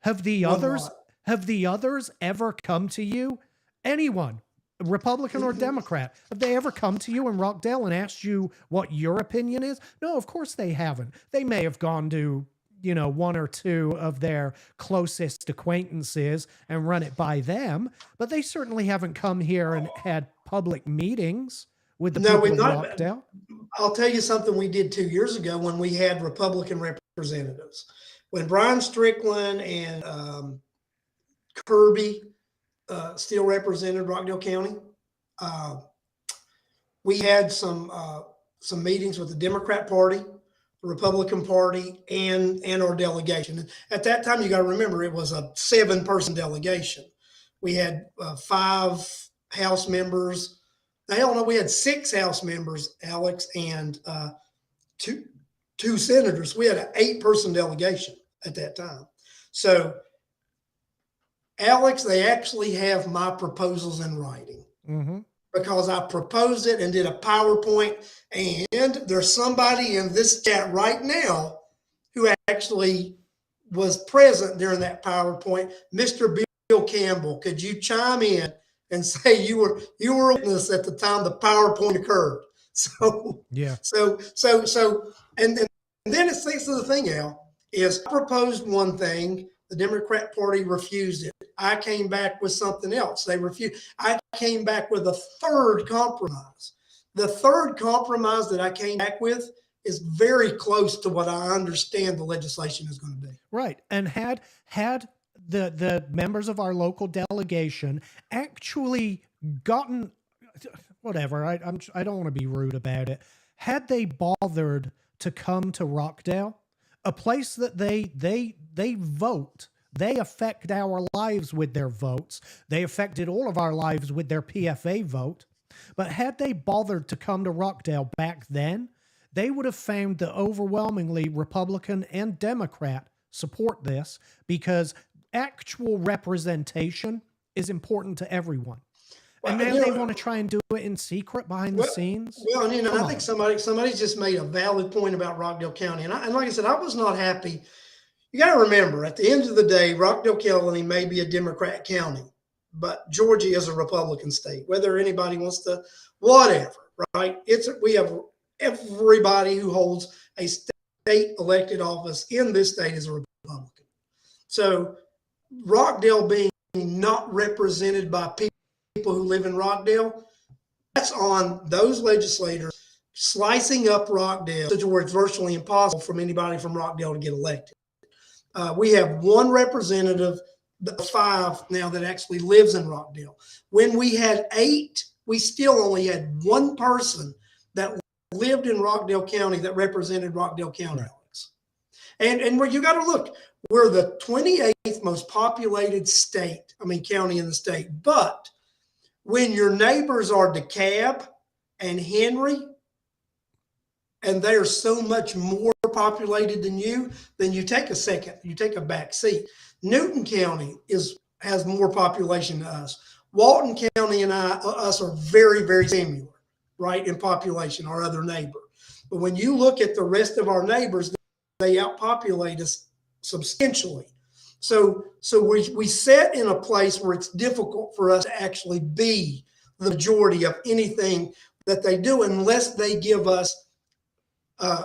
Have the others ever come to you? Anyone? Republican or Democrat, have they ever come to you in Rockdale and asked you what your opinion is? No, of course they haven't. They may have gone to, 1 or 2 of their closest acquaintances and run it by them, but they certainly haven't come here and had public meetings with the people of Rockdale. I'll tell you something we did 2 years ago when we had Republican representatives. When Brian Strickland and Kirby still represented Rockdale County, we had some meetings with the Democrat Party, Republican Party, and our delegation. And at that time, you got to remember, it was a 7-person delegation. We had 5 House members. Hell no, we had 6 House members, Alex, and two senators. We had an 8-person delegation at that time. So, Alex, they actually have my proposals in writing. Mm-hmm. Because I proposed it and did a PowerPoint, and there's somebody in this chat right now who actually was present during that PowerPoint. Mr. Bill Campbell, could you chime in and say you were a witness at the time the PowerPoint occurred? So yeah. And then it's the thing, Al, is I proposed one thing, the Democrat Party refused it. I came back with something else. They refused. I came back with a third compromise. The third compromise that I came back with is very close to what I understand the legislation is going to be. Right. And had the members of our local delegation actually gotten whatever, I don't want to be rude about it. Had they bothered to come to Rockdale, a place that they vote, they affect our lives with their votes. They affected all of our lives with their PFA vote. But had they bothered to come to Rockdale back then, they would have found that overwhelmingly Republican and Democrat support this, because actual representation is important to everyone. And now they want to try and do it in secret behind the scenes. Well, I think somebody just made a valid point about Rockdale County. And like I said, I was not happy. You got to remember, at the end of the day, Rockdale County may be a Democrat county, but Georgia is a Republican state, whether anybody wants to, whatever, right? We have everybody who holds a state elected office in this state is a Republican. So Rockdale being not represented by people who live in Rockdale, that's on those legislators slicing up Rockdale to where it's virtually impossible for anybody from Rockdale to get elected. We have one representative, 5 now, that actually lives in Rockdale. When we had 8, we still only had 1 person that lived in Rockdale County that represented Rockdale County, Alex. And where you got to look, we're the 28th most populated county in the state. But when your neighbors are DeKalb and Henry, and they are so much more populated than you, then you take a back seat. Newton County has more population than us. Walton County and us are very, very similar, right, in population, our other neighbor. But when you look at the rest of our neighbors, they outpopulate us substantially. So we set in a place where it's difficult for us to actually be the majority of anything that they do, unless they give us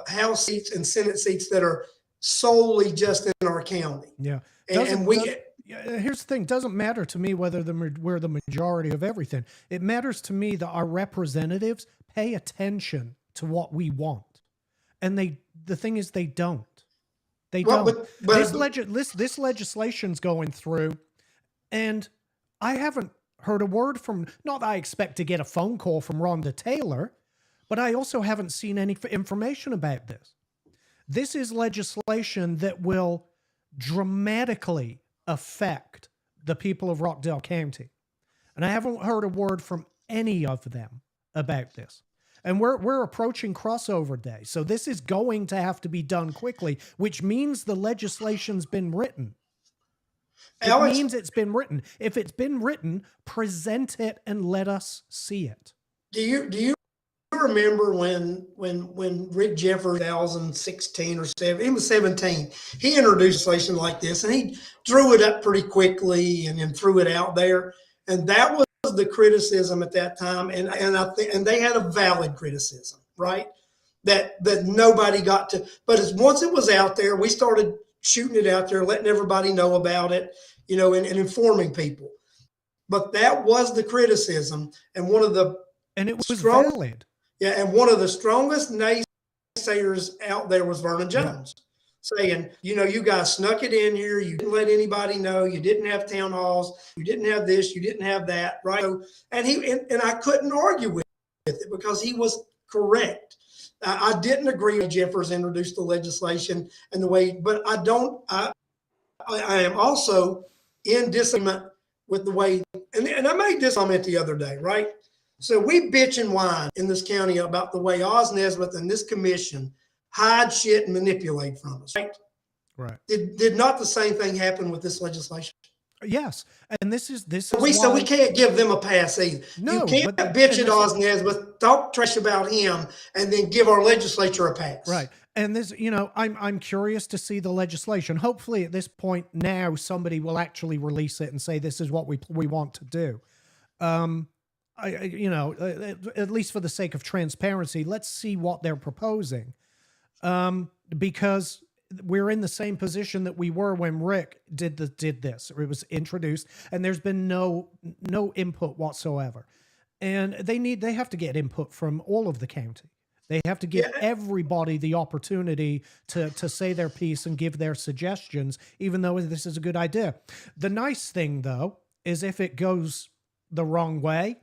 House seats and Senate seats that are solely just in our county. Yeah. Here's the thing. It doesn't matter to me whether we're the majority of everything. It matters to me that our representatives pay attention to what we want. And the thing is, they don't. They don't. This legislation's going through, and I haven't heard a word from, not that I expect to get a phone call from Rhonda Taylor, but I also haven't seen any information about this. This is legislation that will dramatically affect the people of Rockdale County. And I haven't heard a word from any of them about this. And we're approaching crossover day. So this is going to have to be done quickly, which means the legislation's been written. It means it's been written. If it's been written, present it and let us see it. Do you remember when Rick Jeffers, 2016 or 7, he was 17, he introduced legislation like this, and he drew it up pretty quickly and threw it out there. And that was the criticism at that time, and I think, and they had a valid criticism, right? That nobody got to. But once it was out there, we started shooting it out there, letting everybody know about it, and informing people. But that was the criticism, and it was valid. Yeah, and one of the strongest naysayers out there was Vernon Jones, saying, you guys snuck it in here. You didn't let anybody know. You didn't have town halls. You didn't have this. You didn't have that, right? So, and I couldn't argue with it because he was correct. I didn't agree with Jeffers introduced the legislation and the way, but I am also in disagreement with the way, and I made this comment the other day, right? So we bitch and whine in this county about the way Oz Nesbitt and this commission hide shit and manipulate from us, right? Right. Did not the same thing happen with this legislation? Yes, and this is So we can't give them a pass either. No, you can't but bitch at Oz Nesbitt, talk trash about him, and then give our legislature a pass. Right. And this, I'm curious to see the legislation. Hopefully at this point now somebody will actually release it and say this is what we want to do. At least for the sake of transparency, let's see what they're proposing. Because we're in the same position that we were when Rick did this. It was introduced and there's been no input whatsoever. And they have to get input from all of the county. They have to give everybody the opportunity to say their piece and give their suggestions, even though this is a good idea. The nice thing, though, is if it goes the wrong way,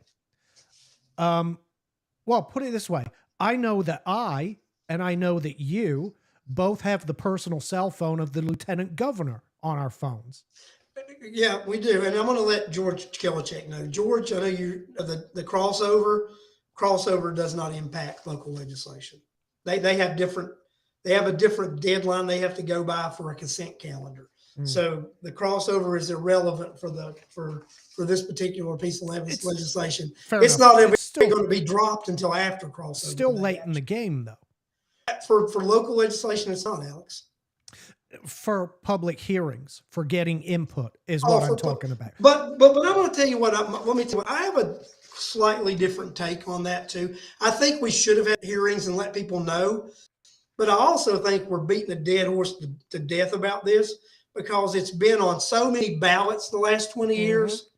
well, put it this way. I know that I know that you both have the personal cell phone of the lieutenant governor on our phones. Yeah, we do. And I'm going to let George Kilichek know. George, I know the crossover does not impact local legislation. They have a different deadline they have to go by for a consent calendar. So the crossover is irrelevant for this particular piece of legislation. It's not ever going to be dropped until after crossover. Still late in the game, though. For local legislation, it's not, Alex. For public hearings, for getting input is what I'm talking about. But I'm going to tell you what. I have a slightly different take on that too. I think we should have had hearings and let people know. But I also think we're beating a dead horse to death about this because it's been on so many ballots the last 20 years.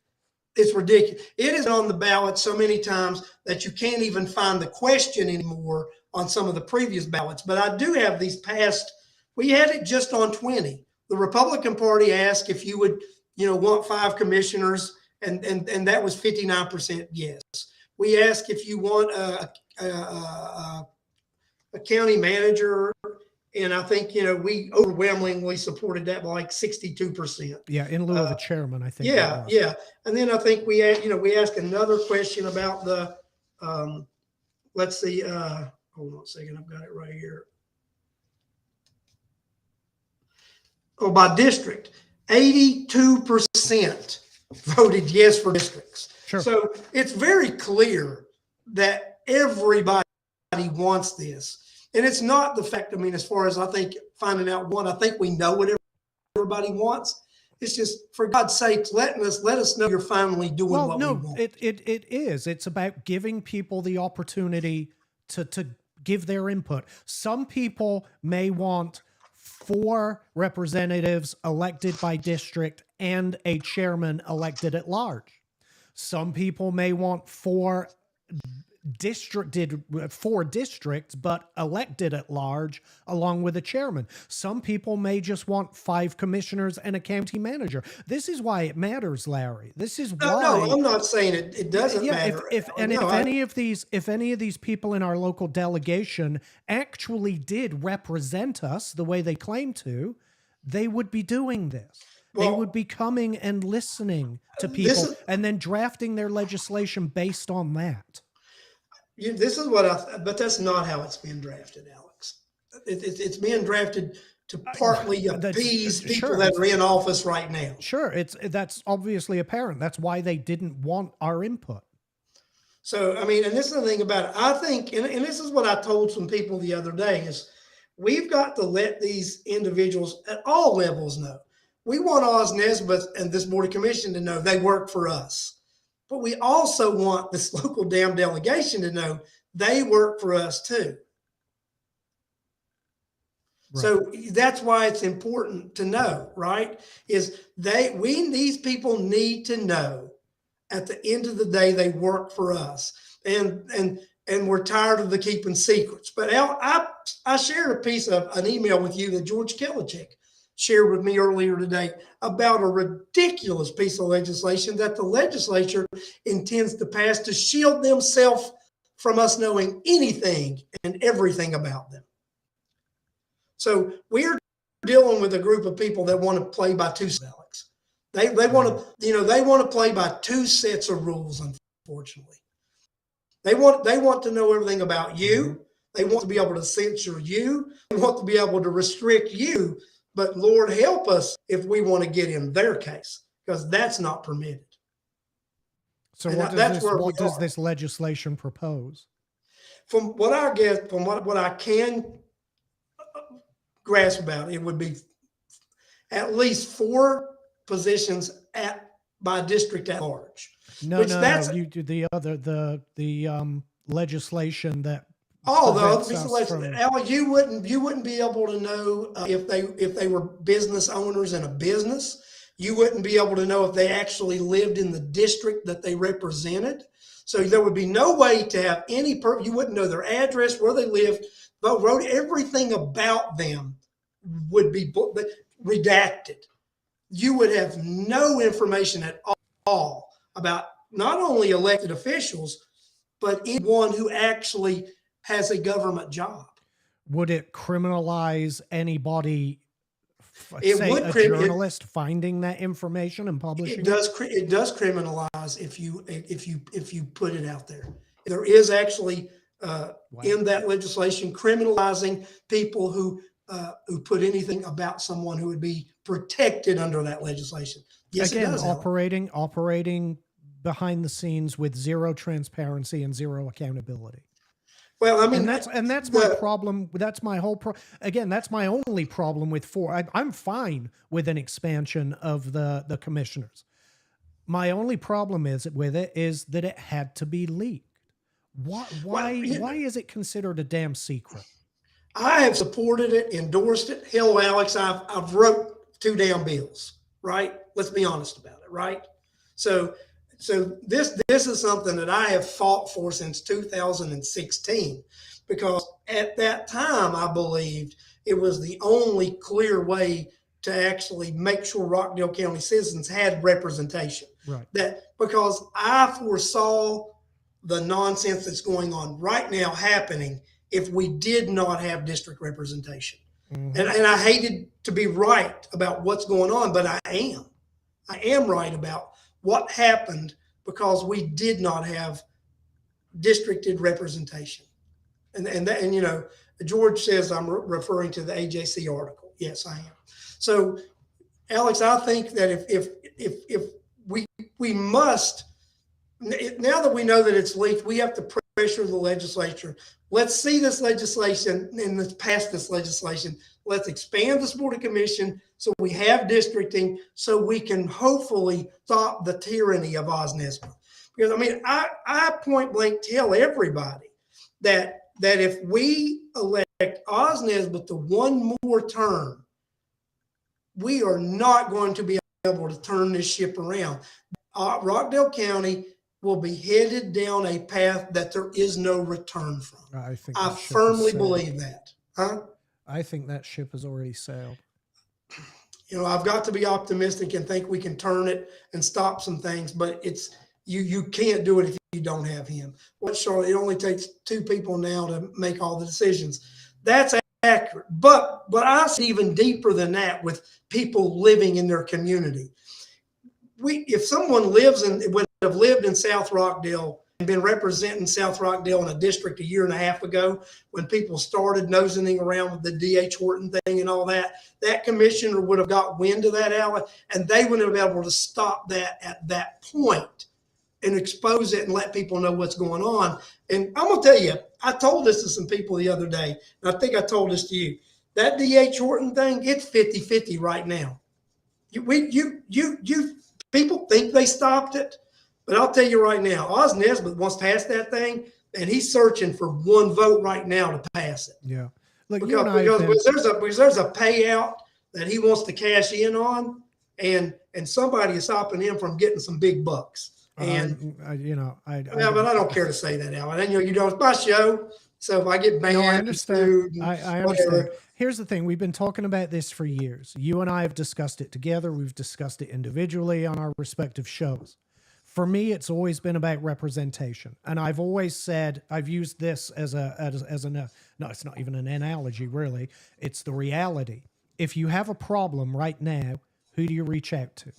It's ridiculous. It is on the ballot so many times that you can't even find the question anymore on some of the previous ballots. But I do have these past. We had it just on 20. The Republican Party asked if you would, want 5 commissioners, and that was 59% yes. We asked if you want a county manager, and I think we overwhelmingly supported that by like 62%. Yeah, in lieu of a chairman, I think. Yeah. And then I think we asked another question about the let's see. Hold on a second, I've got it right here. Oh, by district, 82% voted yes for districts. Sure. So it's very clear that everybody wants this. And it's not the fact, as far as I think finding out I think we know what everybody wants. It's just, for God's sake, let us know you're finally doing what we want. It is. It's about giving people the opportunity to give their input. Some people may want 4 representatives elected by district and a chairman elected at large. Some people may want 4 districts, but elected at large along with a chairman. Some people may just want 5 commissioners and a county manager. This is why it matters, Larry. This is why. No, I'm not saying it doesn't matter. If any of these people in our local delegation actually did represent us the way they claim to, they would be doing this. They would be coming and listening to people and then drafting their legislation based on that. This is but that's not how it's being drafted, Alex. It's being drafted to partly appease people that are in office right now. Sure, that's obviously apparent. That's why they didn't want our input. So, and this is the thing about it. I think, and this is what I told some people the other day, is we've got to let these individuals at all levels know. We want Oz Nesbitt and this Board of Commission to know they work for us. But we also want this local damn delegation to know they work for us too. Right. So that's why it's important to know, right? These people need to know at the end of the day they work for us, and we're tired of the keeping secrets. But I shared a piece of an email with you that George Kilichek shared with me earlier today about a ridiculous piece of legislation that the legislature intends to pass to shield themselves from us knowing anything and everything about them. So we're dealing with a group of people that want to play by two sets, Alex. They want to, they want to play by two sets of rules, unfortunately. They want to know everything about you. They want to be able to censor you. They want to be able to restrict you. But Lord help us if we want to get in their case, because that's not permitted. So what does this legislation propose? From what I get, from what I can grasp about, it would be at least 4 positions by district at large. No. You do the legislation that. Al, you wouldn't be able to know if they were business owners in a business. You wouldn't be able to know if they actually lived in the district that they represented. So there would be no way to have any you wouldn't know their address, where they lived, but wrote everything about them would be redacted. You would have no information at all about not only elected officials, but anyone who actually has a government job. Would it criminalize anybody, a journalist finding that information and publishing it? It does criminalize if you put it out there. There is actually in that legislation criminalizing people who put anything about someone who would be protected under that legislation. Yes, again, it does. Operating behind the scenes with zero transparency and zero accountability. Well, I mean, and that's my problem. That's my whole again, that's my only problem with 4. I'm fine with an expansion of the commissioners. My only problem with it is that it had to be leaked. Why is it considered a damn secret? I have supported it, endorsed it. Hell, Alex, I've wrote 2 damn bills, right? Let's be honest about it, right? So this is something that I have fought for since 2016, because at that time I believed it was the only clear way to actually make sure Rockdale County citizens had representation. Right. Because I foresaw the nonsense that's going on right now happening if we did not have district representation. Mm-hmm. And I hated to be right about what's going on, but I am right about what happened because we did not have districted representation. And George says I'm referring to the AJC article. Yes, I am. So, Alex, I think that if we must, now that we know that it's leaked, we have to pressure the legislature. Let's see this legislation and let's pass this legislation. Let's expand this Board of Commission so we have districting, so we can hopefully stop the tyranny of Oz Nesbitt. Because I mean, I point blank tell everybody that if we elect Oz Nesbitt to one more term, we are not going to be able to turn this ship around. Rockdale County will be headed down a path that there is no return from. I firmly believe that. Huh? I think that ship has already sailed. I've got to be optimistic and think we can turn it and stop some things, but it's you can't do it if you don't have him. Charlotte, it only takes 2 people now to make all the decisions. That's accurate. But I see even deeper than that with people living in their community. If someone would have lived in South Rockdale and been representing South Rockdale in a district a year and a half ago, when people started nosing around with the D.H. Horton thing and all that, that commissioner would have got wind of that, Alan, and they would have been able to stop that at that point and expose it and let people know what's going on. And I'm going to tell you, I told this to some people the other day, and I think I told this to you. That D.H. Horton thing, it's 50-50 right now. People think they stopped it, but I'll tell you right now, Oz Nesbitt wants to pass that thing, and he's searching for one vote right now to pass it. Yeah, because there's a payout that he wants to cash in on, and somebody is stopping him from getting some big bucks. And but I don't care to say that, Alan. It's my show, so if I get banned, I understand. Sued, I understand. Here's the thing: we've been talking about this for years. You and I have discussed it together. We've discussed it individually on our respective shows. For me, it's always been about representation. And I've always said, I've used this as no, it's not even an analogy, really. It's the reality. If you have a problem right now, who do you reach out to?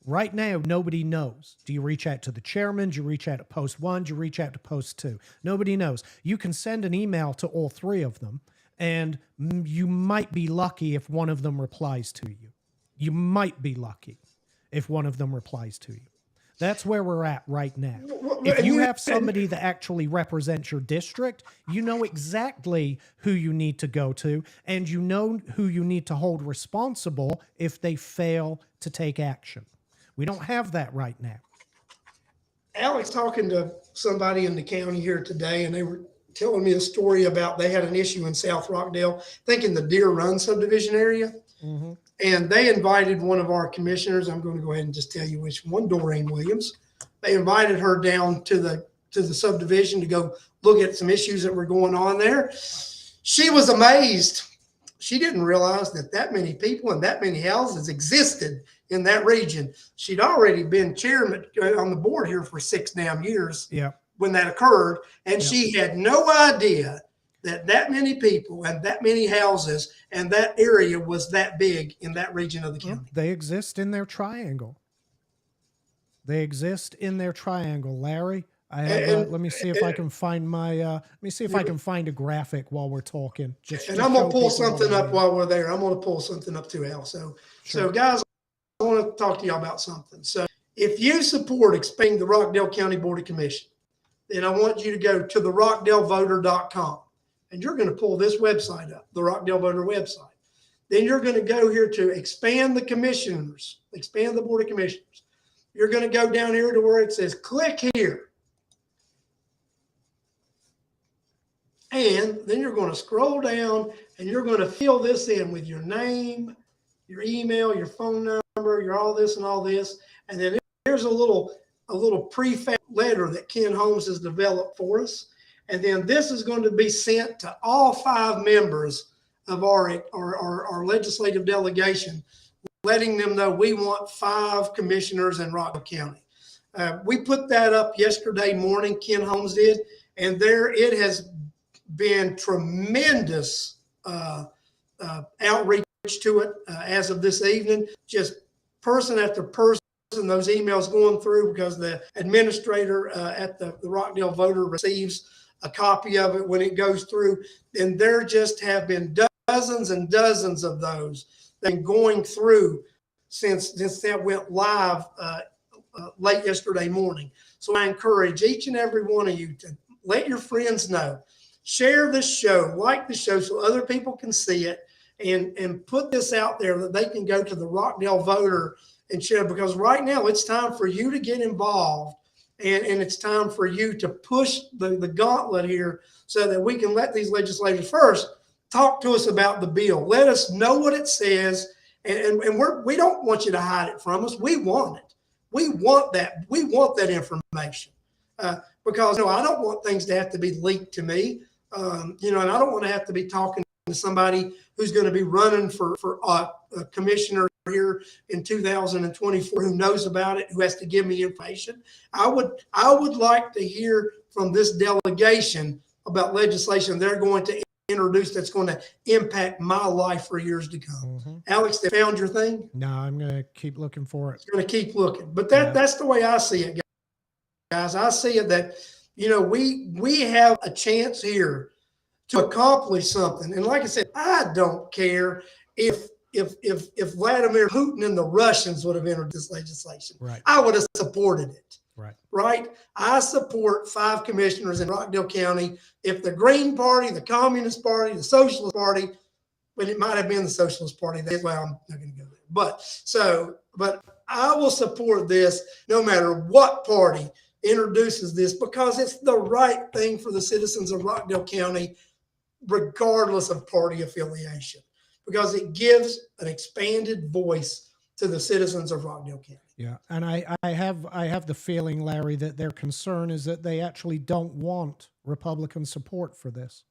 Right now, nobody knows. Do you reach out to the chairman? Do you reach out to post 1? Do you reach out to post 2? Nobody knows. You can send an email to all 3 of them, and you might be lucky if one of them replies to you. You might be lucky if one of them replies to you. That's where we're at right now. If you have somebody that actually represents your district, you know exactly who you need to go to, and you know who you need to hold responsible if they fail to take action. We don't have that right now. Alex, talking to somebody in the county here today, and they were telling me a story about they had an issue in South Rockdale, I think in the Deer Run subdivision area. Mm-hmm. And they invited one of our commissioners. I'm going to go ahead and just tell you which one, Doreen Williams. They invited her down to the subdivision to go look at some issues that were going on there. She was amazed. She didn't realize that many people and that many houses existed in that region. She'd already been chairman on the board here for 6 damn years when that occurred. And she had no idea that many people and that many houses and that area was that big in that region of the county. They exist in their triangle. They exist in their triangle, Larry. I have, let me see if I can find my. Let me see if I can find a graphic while we're talking. And I'm gonna pull something up while we're there. I'm gonna pull something up too, Al. So guys, I want to talk to you about something. So if you support expanding the Rockdale County Board of Commission, then I want you to go to the ROCKDALEvoter.com. And you're going to pull this website up, the Rockdale Voter website. Then you're going to go here to expand the commissioners, expand the Board of Commissioners. You're going to go down here to where it says click here. And then you're going to scroll down and you're going to fill this in with your name, your email, your phone number, your all this and all this. And then there's a little prefab letter that Ken Holmes has developed for us. And then this is going to be sent to all 5 members of our legislative delegation, letting them know we want 5 commissioners in Rockdale County. We put that up yesterday morning, Ken Holmes did, and it has been tremendous outreach to it as of this evening. Just person after person, those emails going through because the administrator at the Rockdale Voter receives a copy of it when it goes through, and there just have been dozens and dozens of those that have been going through since that went live late yesterday morning. So I encourage each and every one of you to let your friends know, share this show, like the show so other people can see it, and put this out there that they can go to the Rockdale Voter and share, because right now it's time for you to get involved. And it's time for you to push the gauntlet here so that we can let these legislators first talk to us about the bill. Let us know what it says. And we don't want you to hide it from us. We want it. We want that. We want that information because I don't want things to have to be leaked to me. And I don't want to have to be talking to somebody who's going to be running for a commissioner here in 2024 who knows about it, who has to give me information. I would like to hear from this delegation about legislation they're going to introduce that's going to impact my life for years to come. Mm-hmm. Alex, they found your thing? No, I'm going to keep looking for it. You're going to keep looking. But that's the way I see it, guys. I see it that, we have a chance here to accomplish something. And like I said, I don't care if Vladimir Putin and the Russians would have entered this legislation. Right. I would have supported it. Right. I support 5 commissioners in Rockdale County. If the Green Party, the Communist Party, the Socialist Party, but it might have been the Socialist Party. That's why I'm not going to go there. But I will support this no matter what party introduces this, because it's the right thing for the citizens of Rockdale County, regardless of party affiliation, because it gives an expanded voice to the citizens of Rockdale County. Yeah, and I have the feeling, Larry, that their concern is that they actually don't want Republican support for this.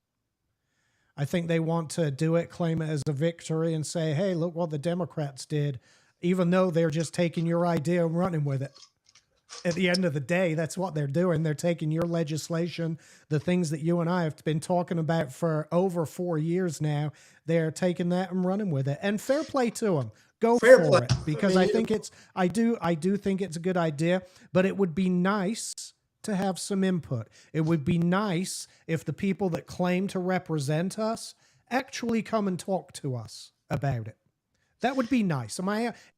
I think they want to do it, claim it as a victory, and say, hey, look what the Democrats did, even though they're just taking your idea and running with it. At the end of the day, that's what they're doing. They're taking your legislation, the things that you and I have been talking about for over 4 years now. They're taking that and running with it. And fair play to them. Go Fair for play. it, because I I mean, think I do think it's a good idea, but it would be nice to have some input. It would be nice if the people that claim to represent us actually come and talk to us about it. That would be nice.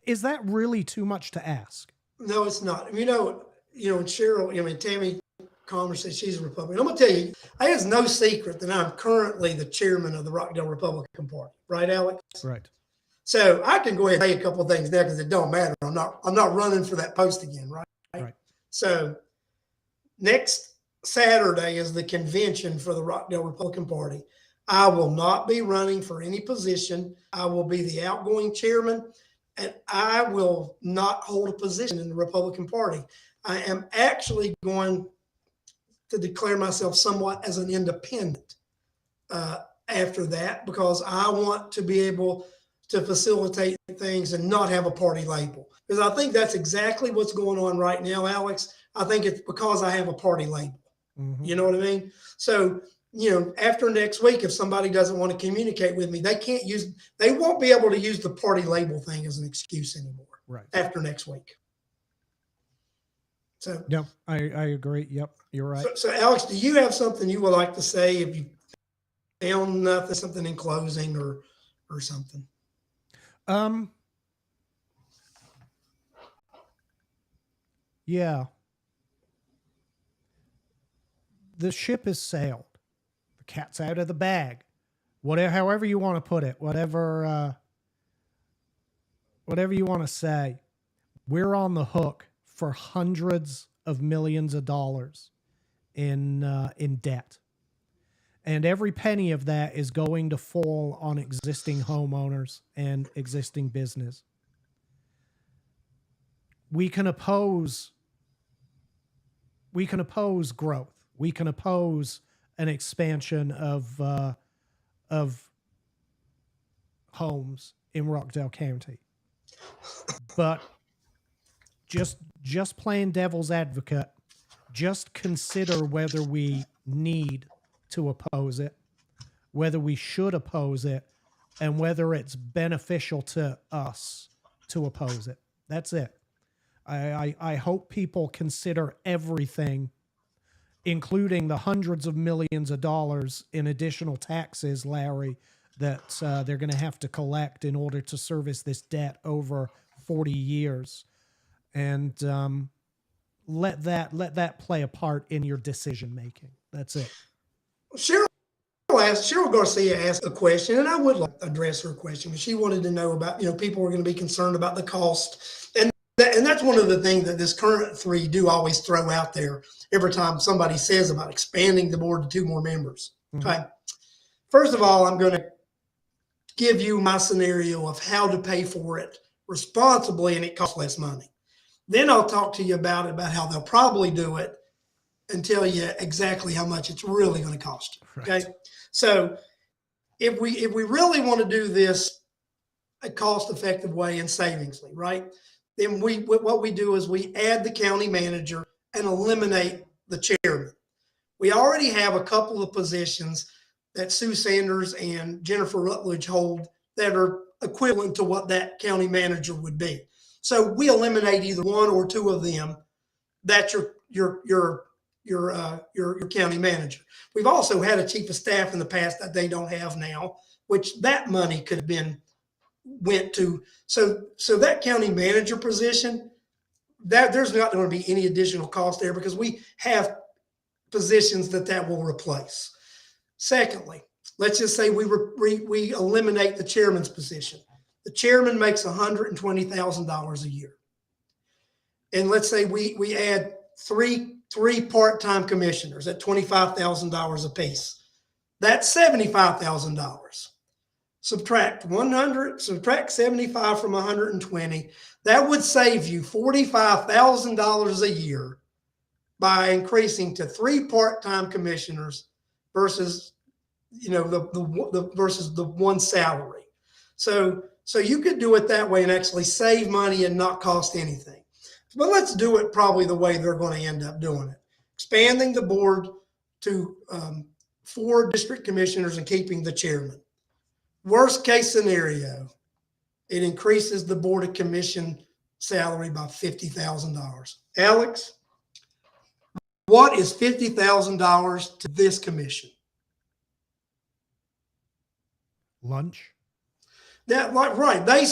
Is that really too much to ask? no, it's not. Cheryl, Tammy Commerce says she's a Republican. I'm going to tell you, it's no secret that I'm currently the chairman of the Rockdale Republican Party. Right, Alex? Right. So I can go ahead and say a couple of things now because it don't matter. I'm not running for that post again, right? Right. So next Saturday is the convention for the Rockdale Republican Party. I will not be running for any position. I will be the outgoing chairman, and I will not hold a position in the Republican Party. I am actually going to declare myself somewhat as an independent after that, because I want to be able to facilitate things and not have a party label. Because I think that's exactly what's going on right now, Alex. I think it's because I have a party label. Mm-hmm. You know what I mean? So, after next week, if somebody doesn't want to communicate with me, they won't be able to use the party label thing as an excuse anymore. Right. After next week. So, yeah, I agree. Yep, you're right. So Alex, do you have something you would like to say? If you found nothing, something in closing or something? Yeah. The ship has sailed. The cat's out of the bag. However you want to put it, whatever you want to say, we're on the hook for hundreds of millions of dollars in debt. And every penny of that is going to fall on existing homeowners and existing business. We can oppose growth. We can oppose an expansion of homes in Rockdale County. But just playing devil's advocate, just consider whether we need to oppose it, whether we should oppose it, and whether it's beneficial to us to oppose it. That's it. I hope people consider everything, including the hundreds of millions of dollars in additional taxes, Larry, that they're going to have to collect in order to service this debt over 40 years. And let that play a part in your decision making. That's it. Cheryl Garcia asked a question, and I would like to address her question. She wanted to know about, people are going to be concerned about the cost. And that's one of the things that this current three do always throw out there every time somebody says about expanding the board to 2 more members. Mm-hmm. Okay. First of all, I'm going to give you my scenario of how to pay for it responsibly and it costs less money. Then I'll talk to you about how they'll probably do it and tell you exactly how much it's really going to cost you. Okay. Right. So if we really want to do this a cost-effective way and savingsly, right? Then what we do is we add the county manager and eliminate the chairman. We already have a couple of positions that Sue Sanders and Jennifer Rutledge hold that are equivalent to what that county manager would be. So we eliminate either 1 or 2 of them. That's your county manager. We've also had a chief of staff in the past that they don't have now, which that money could have went to. So that county manager position, that there's not going to be any additional cost there because we have positions that will replace. Secondly, let's just say we eliminate the chairman's position. The chairman makes $120,000 a year. And let's say we add three part-time commissioners at $25,000 apiece. That's $75,000. Subtract 75 from 120. That would save you $45,000 a year by increasing to 3 part-time commissioners versus the 1 salary. So you could do it that way and actually save money and not cost anything. But let's do it probably the way they're going to end up doing it. Expanding the board to 4 district commissioners and keeping the chairman. Worst case scenario, it increases the board of commission salary by $50,000. Alex, what is $50,000 to this commission? Lunch. That right. They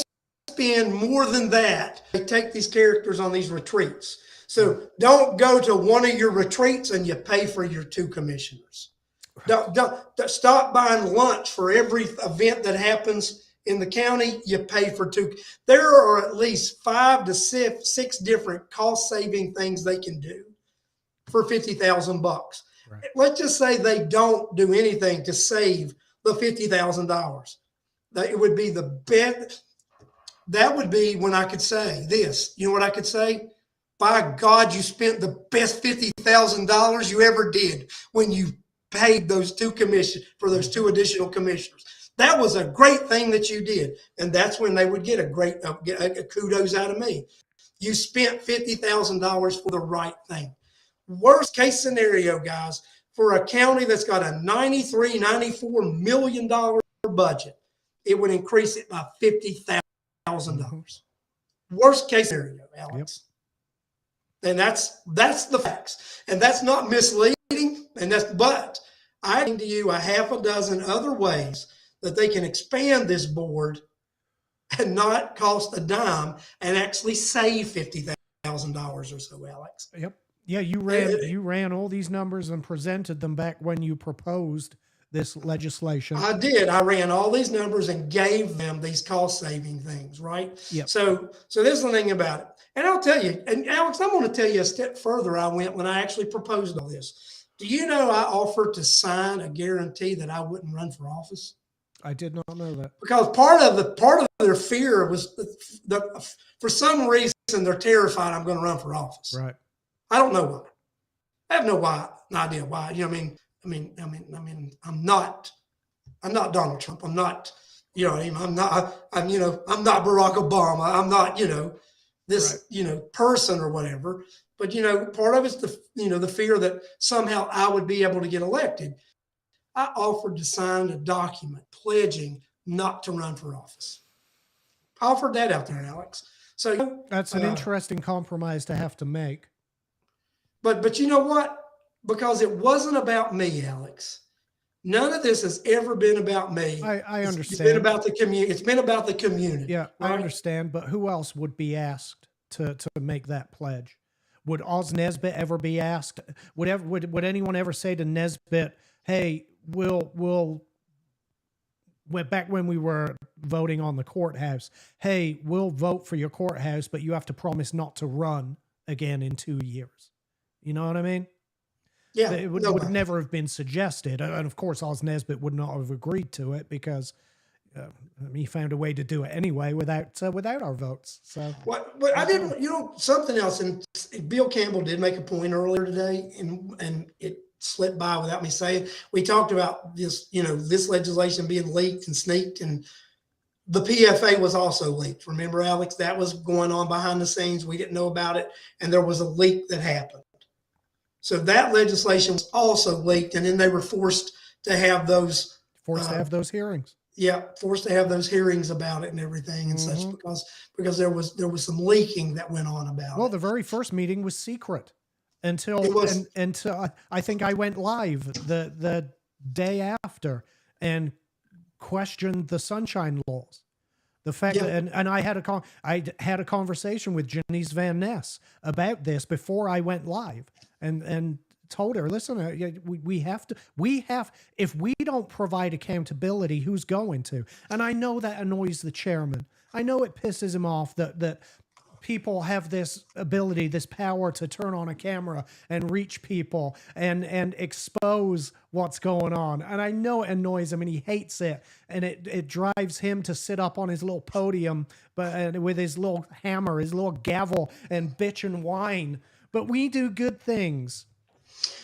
spend more than that. They take these characters on these retreats. So don't go to one of your retreats and you pay for your 2 commissioners. Don't stop buying lunch for every event that happens in the county. You pay for 2. There are at least 5 to 6 different cost-saving things they can do for $50,000. Right. Let's just say they don't do anything to save the $50,000. It would be the best. That would be when I could say this. You know what I could say? By God, you spent the best $50,000 you ever did when you paid those 2 commissions for those 2 additional commissioners. That was a great thing that you did. And that's when they would get a kudos out of me. You spent $50,000 for the right thing. Worst case scenario, guys, for a county that's got a $94 million budget, it would increase it by $50,000. Worst case scenario, Alex. Yep. And that's the facts. And that's not misleading. But I bring to you a half a dozen other ways that they can expand this board and not cost a dime and actually save $50,000 or so, Alex. Yep. Yeah, you ran all these numbers and presented them back when you proposed this legislation. I did. I ran all these numbers and gave them these cost-saving things, right? Yep. So this is the thing about it. And I'll tell you, and Alex, I'm going to tell you a step further I went when I actually proposed all this. Do you know I offered to sign a guarantee that I wouldn't run for office? I did not know that. Because part of their fear was for some reason they're terrified I'm going to run for office. Right. I don't know why. I have no idea why. You know, I mean, I'm not Donald Trump. I'm not, you know what I mean? I'm not Barack Obama. I'm not, this, right. Person or whatever. But, part of it's the fear that somehow I would be able to get elected. I offered to sign a document pledging not to run for office. I offered that out there, Alex. So that's an interesting compromise to have to make. But you know what? Because it wasn't about me, Alex. None of this has ever been about me. I understand. It's been about the community. It's been about the community. Yeah, right? I understand. But who else would be asked to make that pledge? Would Oz Nesbitt ever be asked? Would anyone ever say to Nesbitt, "Hey, we'll back when we were voting on the courthouse, hey, we'll vote for your courthouse, but you have to promise not to run again in 2 years." You know what I mean? Yeah. It would never have been suggested. And of course, Oz Nesbitt would not have agreed to it because he found a way to do it anyway without our votes. So, but I didn't, something else. And Bill Campbell did make a point earlier today, and it slipped by without me saying. We talked about this, this legislation being leaked and sneaked, and the PFA was also leaked. Remember, Alex, that was going on behind the scenes. We didn't know about it, and there was a leak that happened. So that legislation was also leaked, and then they were forced to have those hearings. Yeah, forced to have those hearings about it and everything and such because there was some leaking that went on about it. Well, the very first meeting was secret until I think I went live the day after and questioned the sunshine laws. The fact that, and I had a conversation with Janice Van Ness about this before I went live, and told her, listen, we have, if we don't provide accountability, who's going to? And I know that annoys the chairman. I know it pisses him off that people have this ability, this power to turn on a camera and reach people and expose what's going on. And I know it annoys him and he hates it. And it drives him to sit up on his little podium with his little hammer, his little gavel, and bitch and whine. But we do good things.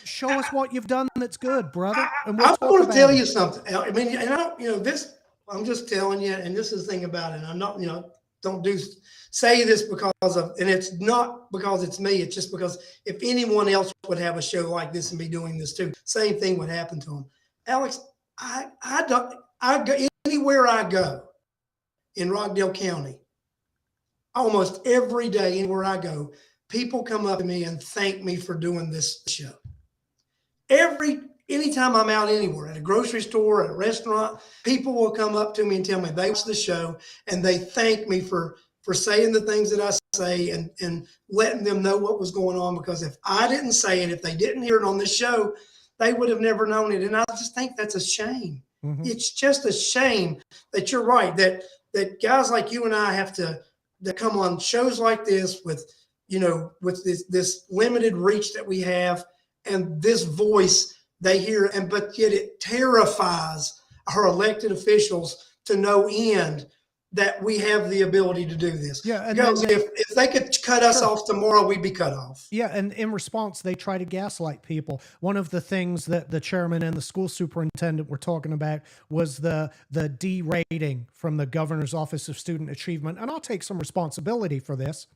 Show us what you've done that's good, brother. And I want to tell you something. I mean, and I'm just telling you, and this is the thing about it. I'm not, say this because of, and it's not because it's me. It's just because if anyone else would have a show like this and be doing this too, same thing would happen to them. Alex, I go anywhere I go in Rockdale County, almost every day, anywhere I go, people come up to me and thank me for doing this show. Anytime I'm out anywhere, at a grocery store, at a restaurant, people will come up to me and tell me they watch the show and they thank me for saying the things that I say and letting them know what was going on. Because if I didn't say it, if they didn't hear it on this show, they would have never known it. And I just think that's a shame. Mm-hmm. It's just a shame that you're right, that guys like you and I have to come on shows like this with this limited reach that we have and this voice they hear, but yet it terrifies our elected officials to no end that we have the ability to do this. Yeah, because if they could cut us off tomorrow, we'd be cut off. Yeah, and in response, they try to gaslight people. One of the things that the chairman and the school superintendent were talking about was the D-rating from the Governor's Office of Student Achievement. And I'll take some responsibility for this,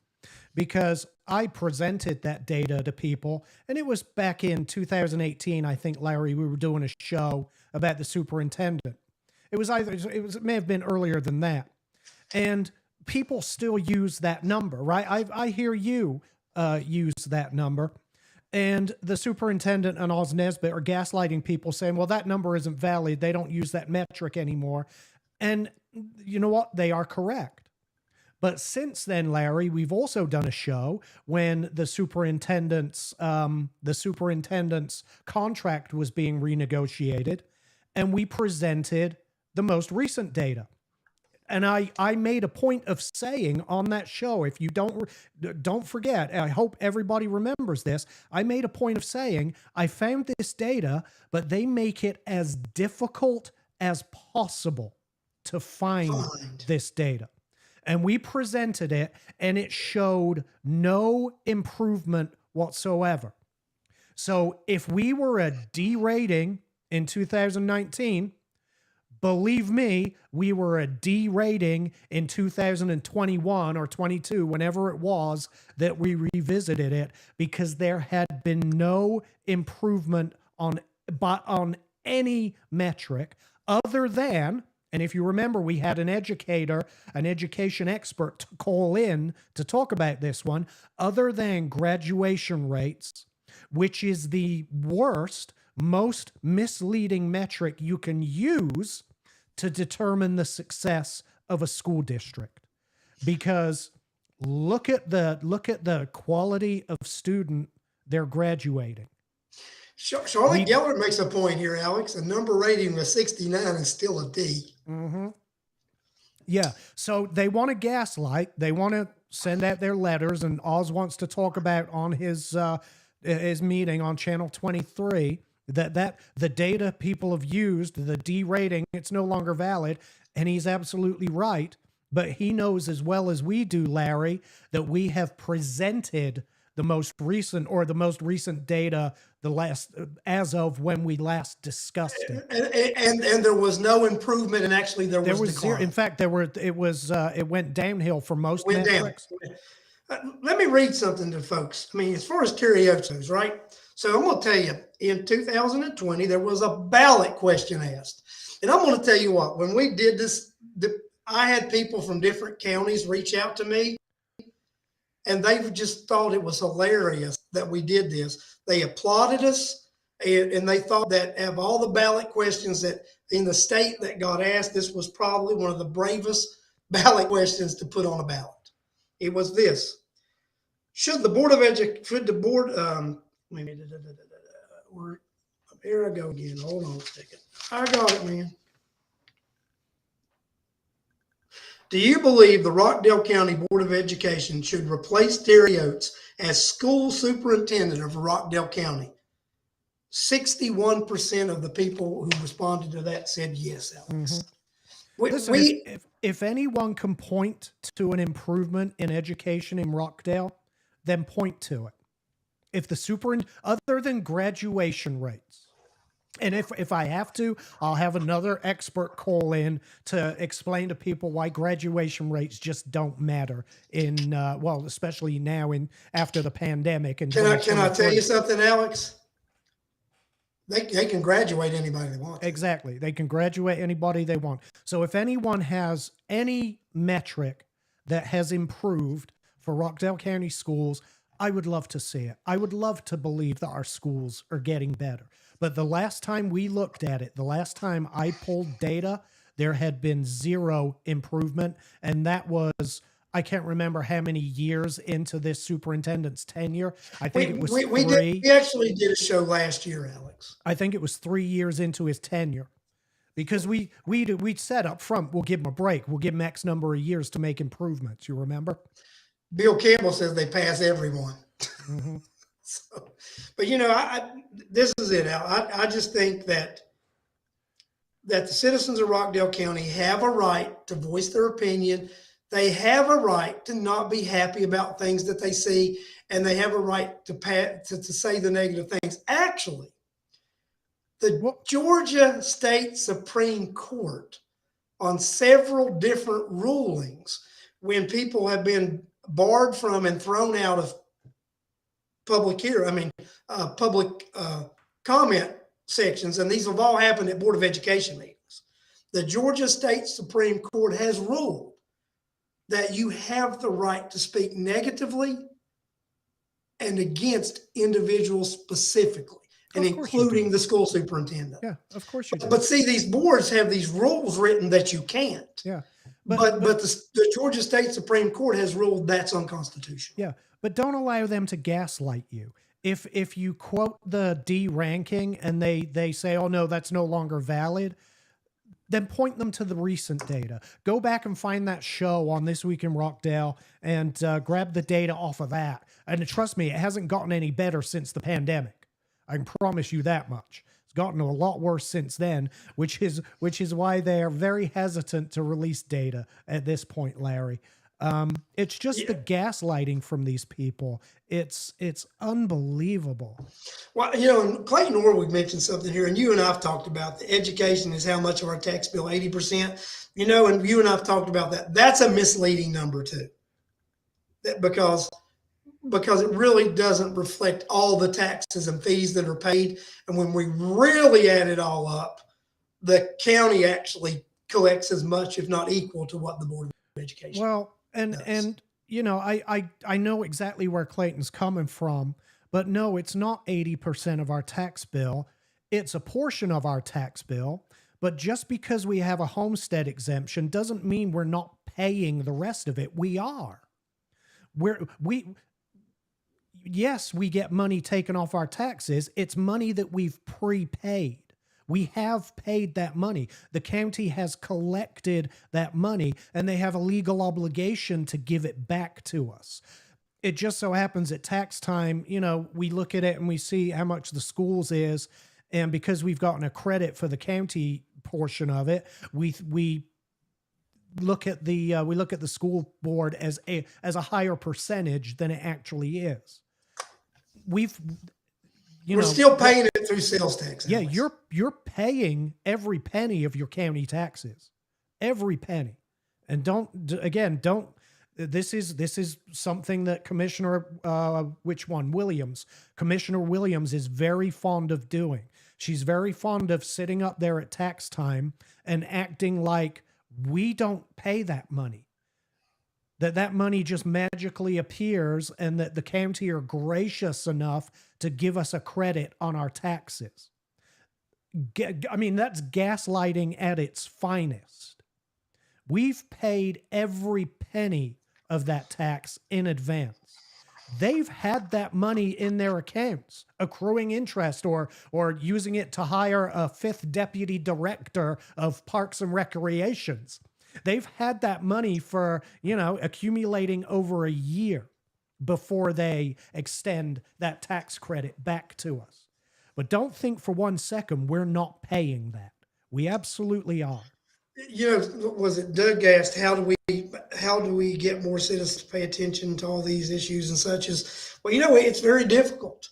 because I presented that data to people, and it was back in 2018, I think, Larry, we were doing a show about the superintendent. It may have been earlier than that. And people still use that number, right? I hear you use that number. And the superintendent and Oz Nesbitt are gaslighting people, saying, well, that number isn't valid. They don't use that metric anymore. And you know what? They are correct. But since then, Larry, we've also done a show when the superintendent's contract was being renegotiated, and we presented the most recent data. And I made a point of saying on that show, if you don't forget, I hope everybody remembers this, I made a point of saying, I found this data, but they make it as difficult as possible to find this data. And we presented it, and it showed no improvement whatsoever. So if we were a D rating in 2019, believe me, we were a D rating in 2021 or 22, whenever it was that we revisited it, because there had been no improvement on any metric other than, and if you remember, we had an education expert to call in to talk about this one, other than graduation rates, which is the worst, most misleading metric you can use to determine the success of a school district. Because look at the quality of student they're graduating. Charlotte Gellert makes a point here, Alex. A number rating of 69 is still a D. Mm-hmm. Yeah. So they want to gaslight. They want to send out their letters, and Oz wants to talk about on his meeting on Channel 23 that the data people have used, the D rating, it's no longer valid. And he's absolutely right. But he knows as well as we do, Larry, that we have presented the most recent data as of when we last discussed it, and there was no improvement, and actually there was zero. In fact, it went downhill for most metrics. Let me read something to folks. I mean, as far as Terrioto's, right? So I'm going to tell you, in 2020 there was a ballot question asked, and I'm going to tell you what. When we did this, I had people from different counties reach out to me. And they just thought it was hilarious that we did this. They applauded us, and they thought that of all the ballot questions that in the state that got asked, this was probably one of the bravest ballot questions to put on a ballot. It was this: here I go again. Hold on a second. I got it, man. Do you believe the Rockdale County Board of Education should replace Terry Oates as school superintendent of Rockdale County? 61% of the people who responded to that said yes, Alex. Mm-hmm. If anyone can point to an improvement in education in Rockdale, then point to it. If the other than graduation rates, And if I have to, I'll have another expert call in to explain to people why graduation rates just don't matter in well, especially now in after the pandemic in Can I tell you 2023. something, Alex? They can graduate anybody they want to. Exactly. They can graduate anybody they want. So if anyone has any metric that has improved for Rockdale County schools, I would love to see it. I would love to believe that our schools are getting better. But the last time we looked at it, the last time I pulled data, there had been zero improvement. And that was, I can't remember how many years into this superintendent's tenure. I think it was three. We actually did a show last year, Alex. I think it was 3 years into his tenure. Because we said up front, we'll give him a break. We'll give him X number of years to make improvements. You remember? Bill Campbell says they pass everyone. Mm-hmm. So, but you know, this is it, Al. I just think that the citizens of Rockdale County have a right to voice their opinion. They have a right to not be happy about things that they see, and they have a right to say the negative things. Actually, the Georgia State Supreme Court, on several different rulings, when people have been barred from and thrown out of public comment sections, and these have all happened at Board of Education meetings. The Georgia State Supreme Court has ruled that you have the right to speak negatively and against individuals specifically, and including the school superintendent. Yeah, of course you do. But see, these boards have these rules written that you can't. Yeah. But the Georgia State Supreme Court has ruled that's unconstitutional. Yeah, but don't allow them to gaslight you. If you quote the D ranking and they say, oh no, that's no longer valid, then point them to the recent data. Go back and find that show on This Week in Rockdale and grab the data off of that. And trust me, it hasn't gotten any better since the pandemic. I can promise you that much. It's gotten a lot worse since then, which is why they are very hesitant to release data at this point, Larry. It's just the gaslighting from these people. It's unbelievable. Well, you know, and Clayton Orwig mentioned something here, and you and I have talked about the education is how much of our tax bill, 80%. You know, and you and I have talked about that. That's a misleading number too. Because it really doesn't reflect all the taxes and fees that are paid. And when we really add it all up, the county actually collects as much, if not equal, to what the Board of Education. Well, and you know, I know exactly where Clayton's coming from, but no, it's not 80% of our tax bill. It's a portion of our tax bill. But just because we have a homestead exemption doesn't mean we're not paying the rest of it. We are. Yes, we get money taken off our taxes. It's money that we've prepaid. We have paid that money. The county has collected that money, and they have a legal obligation to give it back to us. It just so happens at tax time, you know, we look at it and we see how much the schools is, and because we've gotten a credit for the county portion of it, we look at the school board as a higher percentage than it actually is. We're still paying it through sales tax. Yeah, you're paying every penny of your county taxes, every penny. And this is something that Commissioner Williams is very fond of doing. She's very fond of sitting up there at tax time and acting like we don't pay that money. That money just magically appears, and that the county are gracious enough to give us a credit on our taxes. I mean, that's gaslighting at its finest. We've paid every penny of that tax in advance. They've had that money in their accounts, accruing interest or using it to hire a 5th deputy director of Parks and Recreations. They've had that money for, accumulating over a year before they extend that tax credit back to us. But don't think for one second we're not paying that. We absolutely are. Was it Doug asked, how do we get more citizens to pay attention to all these issues and such as, well, it's very difficult.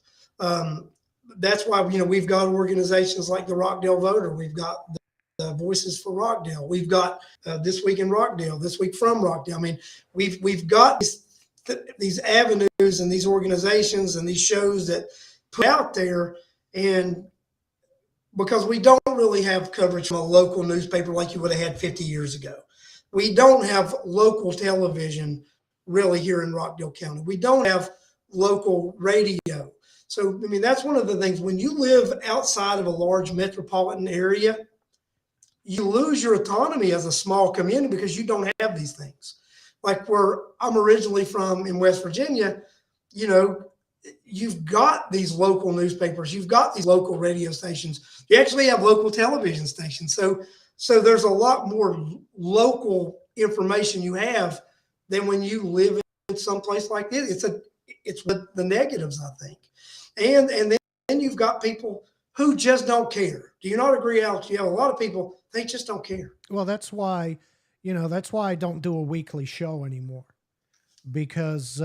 that's why, we've got organizations like the Rockdale Voter. We've got the Voices for Rockdale. We've got This Week in Rockdale, This Week from Rockdale. I mean, we've got these avenues and these organizations and these shows that put out there, and because we don't really have coverage from a local newspaper like you would have had 50 years ago. We don't have local television really here in Rockdale County. We don't have local radio. So, I mean, that's one of the things. When you live outside of a large metropolitan area, you lose your autonomy as a small community because you don't have these things. Like where I'm originally from in West Virginia, you've got these local newspapers, you've got these local radio stations, you actually have local television stations. So there's a lot more local information you have than when you live in some place like this. It's with the negatives, I think. And then you've got people who just don't care. Do you not agree, Alex? You have a lot of people, they just don't care. Well, that's why I don't do a weekly show anymore, because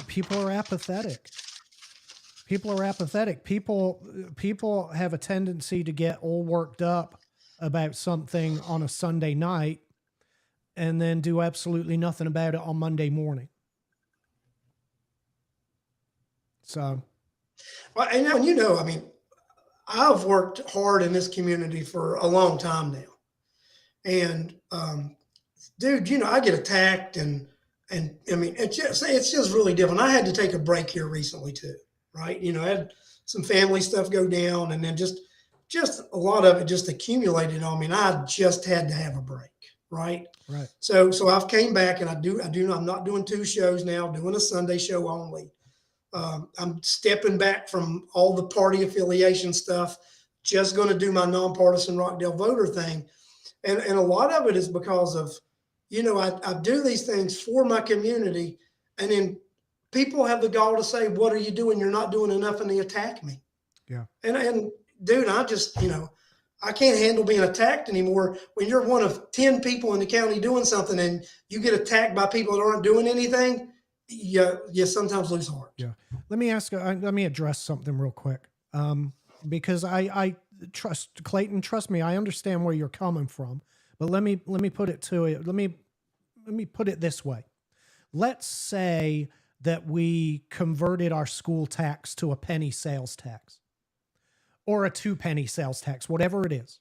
people are apathetic. People have a tendency to get all worked up about something on a Sunday night and then do absolutely nothing about it on Monday morning. So, well, and I mean, I've worked hard in this community for a long time now, and dude, I get attacked, and I mean, it's just really different. I had to take a break here recently too, right? I had some family stuff go down, and then just a lot of it just accumulated on me, and I just had to have a break, right? Right. So I've came back, and I'm not doing 2 shows now, doing a Sunday show only. I'm stepping back from all the party affiliation stuff, just going to do my nonpartisan Rockdale Voter thing. And a lot of it is because of, I do these things for my community, and then people have the gall to say, what are you doing? You're not doing enough, and they attack me. Yeah. And dude, I just, I can't handle being attacked anymore. When you're one of 10 people in the county doing something and you get attacked by people that aren't doing anything, you sometimes lose heart. Yeah. Let me address something real quick. Because I trust Clayton, trust me, I understand where you're coming from, but let me put it to it. Let me put it this way. Let's say that we converted our school tax to a penny sales tax or a 2-penny sales tax, whatever it is,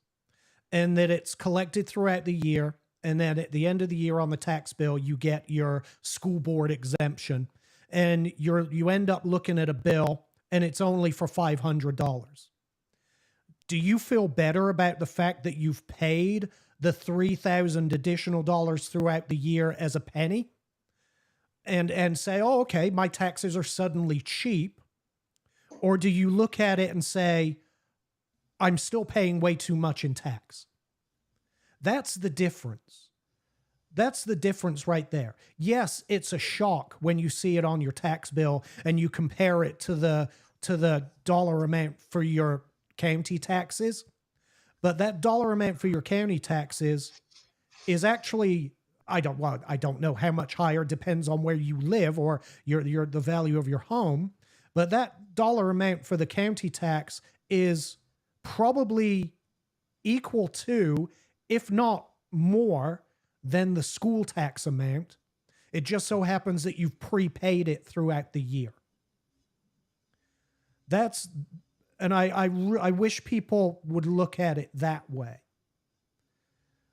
and that it's collected throughout the year. And then at the end of the year on the tax bill, you get your school board exemption, and you end up looking at a bill and it's only for $500. Do you feel better about the fact that you've paid the $3,000 additional dollars throughout the year as a penny and say, oh, okay, my taxes are suddenly cheap? Or do you look at it and say, I'm still paying way too much in tax? That's the difference. That's the difference right there. Yes, it's a shock when you see it on your tax bill and you compare it to the dollar amount for your county taxes. But that dollar amount for your county taxes is actually, I don't know how much higher, depends on where you live or the value of your home. But that dollar amount for the county tax is probably equal to, if not more, than the school tax amount. It just so happens that you've prepaid it throughout the year. I wish people would look at it that way.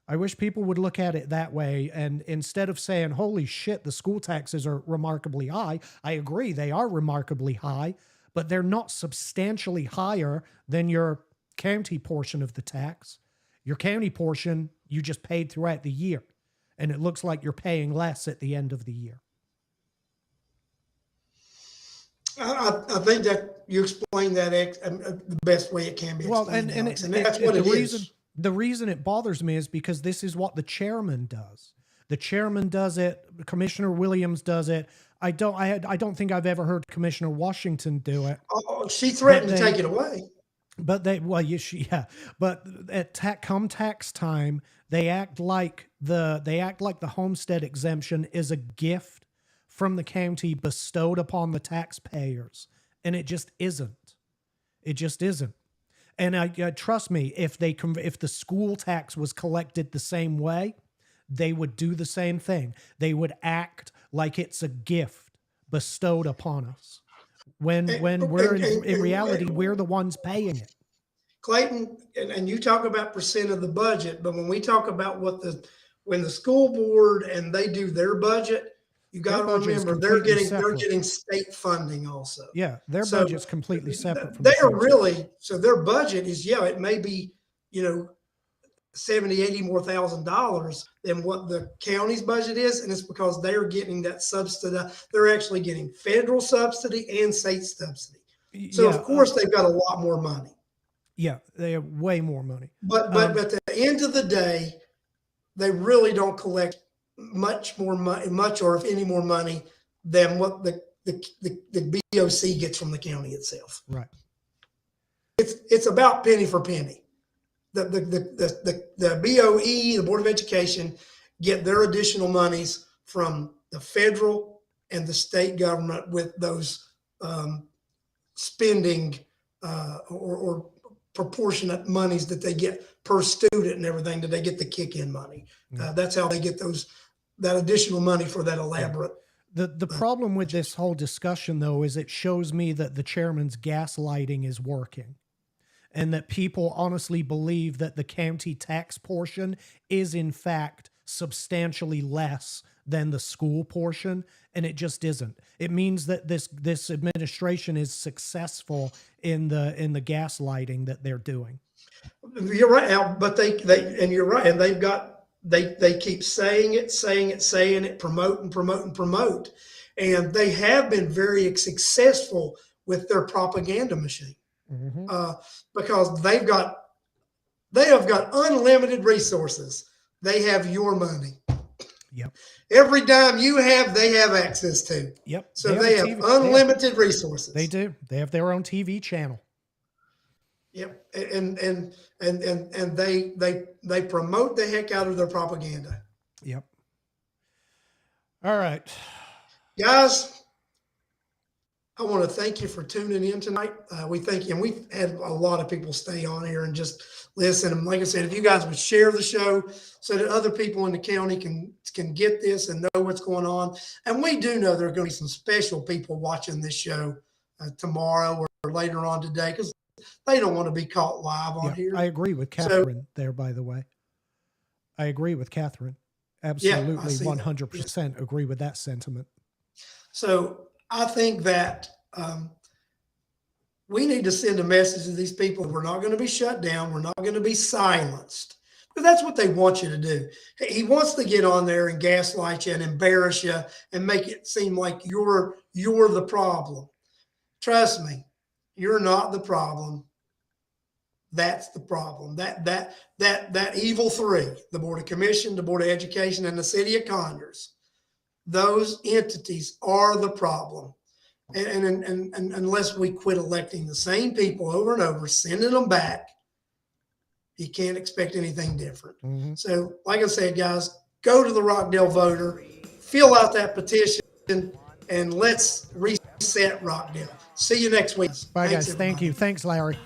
I wish people would look at it that way, and instead of saying, holy shit, the school taxes are remarkably high. I agree, they are remarkably high, but they're not substantially higher than your county portion of the tax. Your county portion, you just paid throughout the year, and it looks like you're paying less at the end of the year. I think that you explained that the best way it can be explained. Well, and that's what it is. The reason it bothers me is because this is what the chairman does. The chairman does it. Commissioner Williams does it. I don't think I've ever heard Commissioner Washington do it. Oh, she threatened to take it away. But But at come tax time, they act like the homestead exemption is a gift from the county bestowed upon the taxpayers, and it just isn't. It just isn't. And I trust me, if the school tax was collected the same way, they would do the same thing. They would act like it's a gift bestowed upon us, when we're in reality, we're the ones paying it. Clayton, and you talk about percent of the budget, but when we talk about when the school board and they do their budget, you got to remember they're getting state funding also. Yeah, their budget's completely separate from they're really, so their budget is, it may be, $70,000, $80,000 than what the county's budget is, and it's because they're getting that subsidy. They're actually getting federal subsidy and state subsidy. So of course they've got a lot more money. Yeah, they have way more money. But at the end of the day, they really don't collect much or if any more money than what the BOC gets from the county itself. Right. It's about penny for penny. The BOE, the Board of Education, get their additional monies from the federal and the state government with those spending or proportionate monies that they get per student and everything, that they get the kick-in money. That's how they get that additional money for that elaborate. The problem with this whole discussion, though, is it shows me that the chairman's gaslighting is working, and that people honestly believe that the county tax portion is in fact substantially less than the school portion, and it just isn't. It means that this administration is successful in the gaslighting that they're doing. You're right, Al, but and you're right, and they keep saying it, promote, and they have been very successful with their propaganda machine. Because they have got unlimited resources. They have your money. Yep. Every dime you have, they have access to. Yep. So they have unlimited resources. They do. They have their own TV channel. Yep. And they promote the heck out of their propaganda. Yep. All right. Guys, I want to thank you for tuning in tonight. We thank you. And we've had a lot of people stay on here and just listen. And like I said, if you guys would share the show so that other people in the county can get this and know what's going on. And we do know there are going to be some special people watching this show tomorrow or later on today, because they don't want to be caught live on here. I agree with Catherine there, by the way. I agree with Catherine. Absolutely, 100% agree with that sentiment. So I think that we need to send a message to these people. We're not going to be shut down. We're not going to be silenced. But that's what they want you to do. He wants to get on there and gaslight you and embarrass you and make it seem like you're the problem. Trust me, you're not the problem. That's the problem. That evil three, the Board of Commission, the Board of Education, and the City of Conyers, those entities are the problem. And unless we quit electing the same people over and over, sending them back, you can't expect anything different. So, like I said, guys, go to the Rockdale Voter, fill out that petition, and let's reset Rockdale. See you next week. Bye, guys. Thank you. Thanks, Larry.